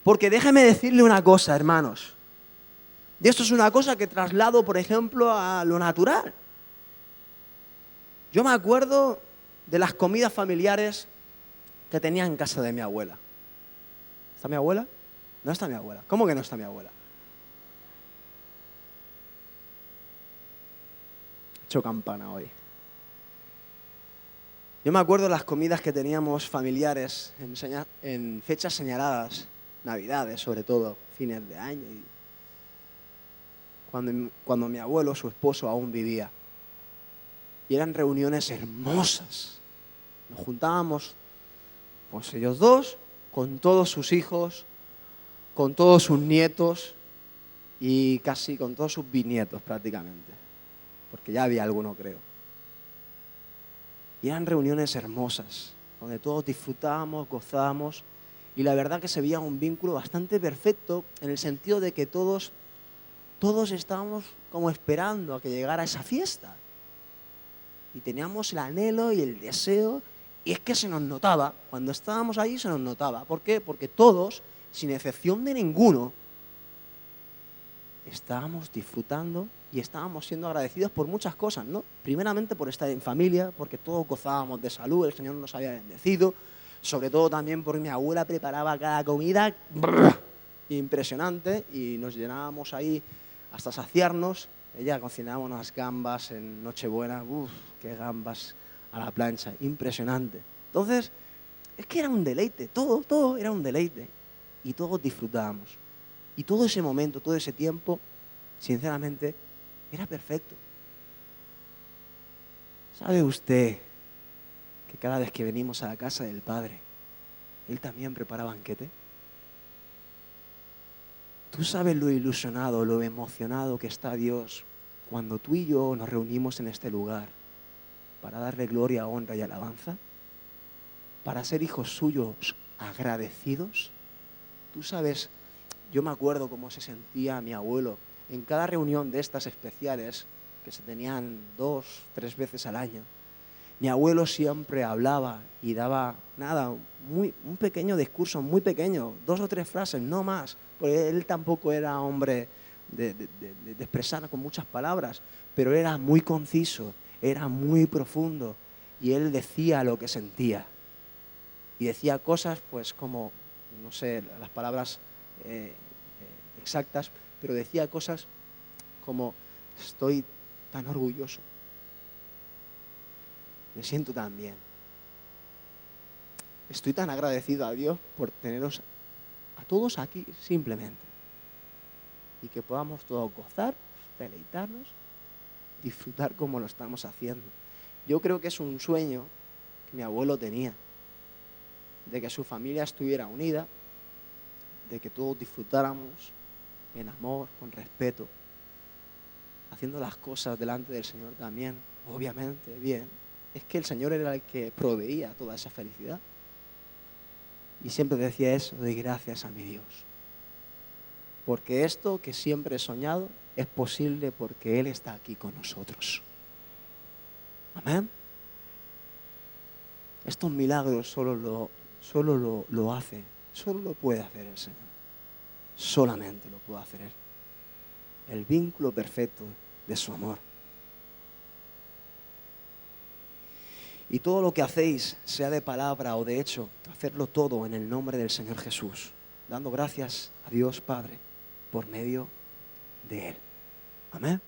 porque déjeme decirle una cosa, hermanos, y esto es una cosa que traslado, por ejemplo, a lo natural. Yo me acuerdo de las comidas familiares que tenía en casa de mi abuela. ¿Está mi abuela? No está mi abuela. ¿Cómo que no está mi abuela? He hecho campana hoy. Yo me acuerdo de las comidas que teníamos familiares en fechas señaladas, Navidades sobre todo, fines de año, y cuando mi abuelo, su esposo, aún vivía. Y eran reuniones hermosas. Nos juntábamos, pues ellos dos, con todos sus hijos, con todos sus nietos y casi con todos sus bisnietos prácticamente, porque ya había alguno, creo. Y eran reuniones hermosas, donde todos disfrutábamos, gozábamos, y la verdad que se veía un vínculo bastante perfecto en el sentido de que todos estábamos como esperando a que llegara esa fiesta. Y teníamos el anhelo y el deseo, y es que se nos notaba, cuando estábamos ahí se nos notaba. ¿Por qué? Porque todos, sin excepción de ninguno, estábamos disfrutando y estábamos siendo agradecidos por muchas cosas, ¿no? Primeramente por estar en familia, porque todos gozábamos de salud, el Señor nos había bendecido, sobre todo también porque mi abuela preparaba cada comida impresionante y nos llenábamos ahí hasta saciarnos. Ella cocinaba unas gambas en Nochebuena, qué gambas a la plancha, impresionante. Entonces, es que era un deleite, todo era un deleite y todos disfrutábamos. Y todo ese momento, todo ese tiempo, sinceramente, era perfecto. ¿Sabe usted que cada vez que venimos a la casa del Padre, Él también prepara banquete? ¿Tú sabes lo ilusionado, lo emocionado que está Dios cuando tú y yo nos reunimos en este lugar para darle gloria, honra y alabanza? Para ser hijos suyos agradecidos. Tú sabes, yo me acuerdo cómo se sentía mi abuelo en cada reunión de estas especiales, que se tenían 2, 3 veces al año. Mi abuelo siempre hablaba y daba, un pequeño discurso, muy pequeño, 2 o 3 frases, no más, porque él tampoco era hombre de expresar con muchas palabras, pero era muy conciso, era muy profundo, y él decía lo que sentía. Y decía cosas, pues como, no sé las palabras exactas, pero decía cosas como: estoy tan orgulloso, me siento tan bien, estoy tan agradecido a Dios por teneros a todos aquí simplemente, y que podamos todos gozar, deleitarnos, disfrutar como lo estamos haciendo. Yo creo que es un sueño que mi abuelo tenía, de que su familia estuviera unida, de que todos disfrutáramos en amor, con respeto, haciendo las cosas delante del Señor también, obviamente, bien. Es que el Señor era el que proveía toda esa felicidad. Y siempre decía eso: doy gracias a mi Dios, porque esto que siempre he soñado es posible porque Él está aquí con nosotros. Amén. Estos milagros solo lo hace, solo lo puede hacer el Señor. Solamente lo puede hacer Él. El vínculo perfecto de su amor. Y todo lo que hacéis, sea de palabra o de hecho, hacerlo todo en el nombre del Señor Jesús, dando gracias a Dios Padre por medio de Él. Amén.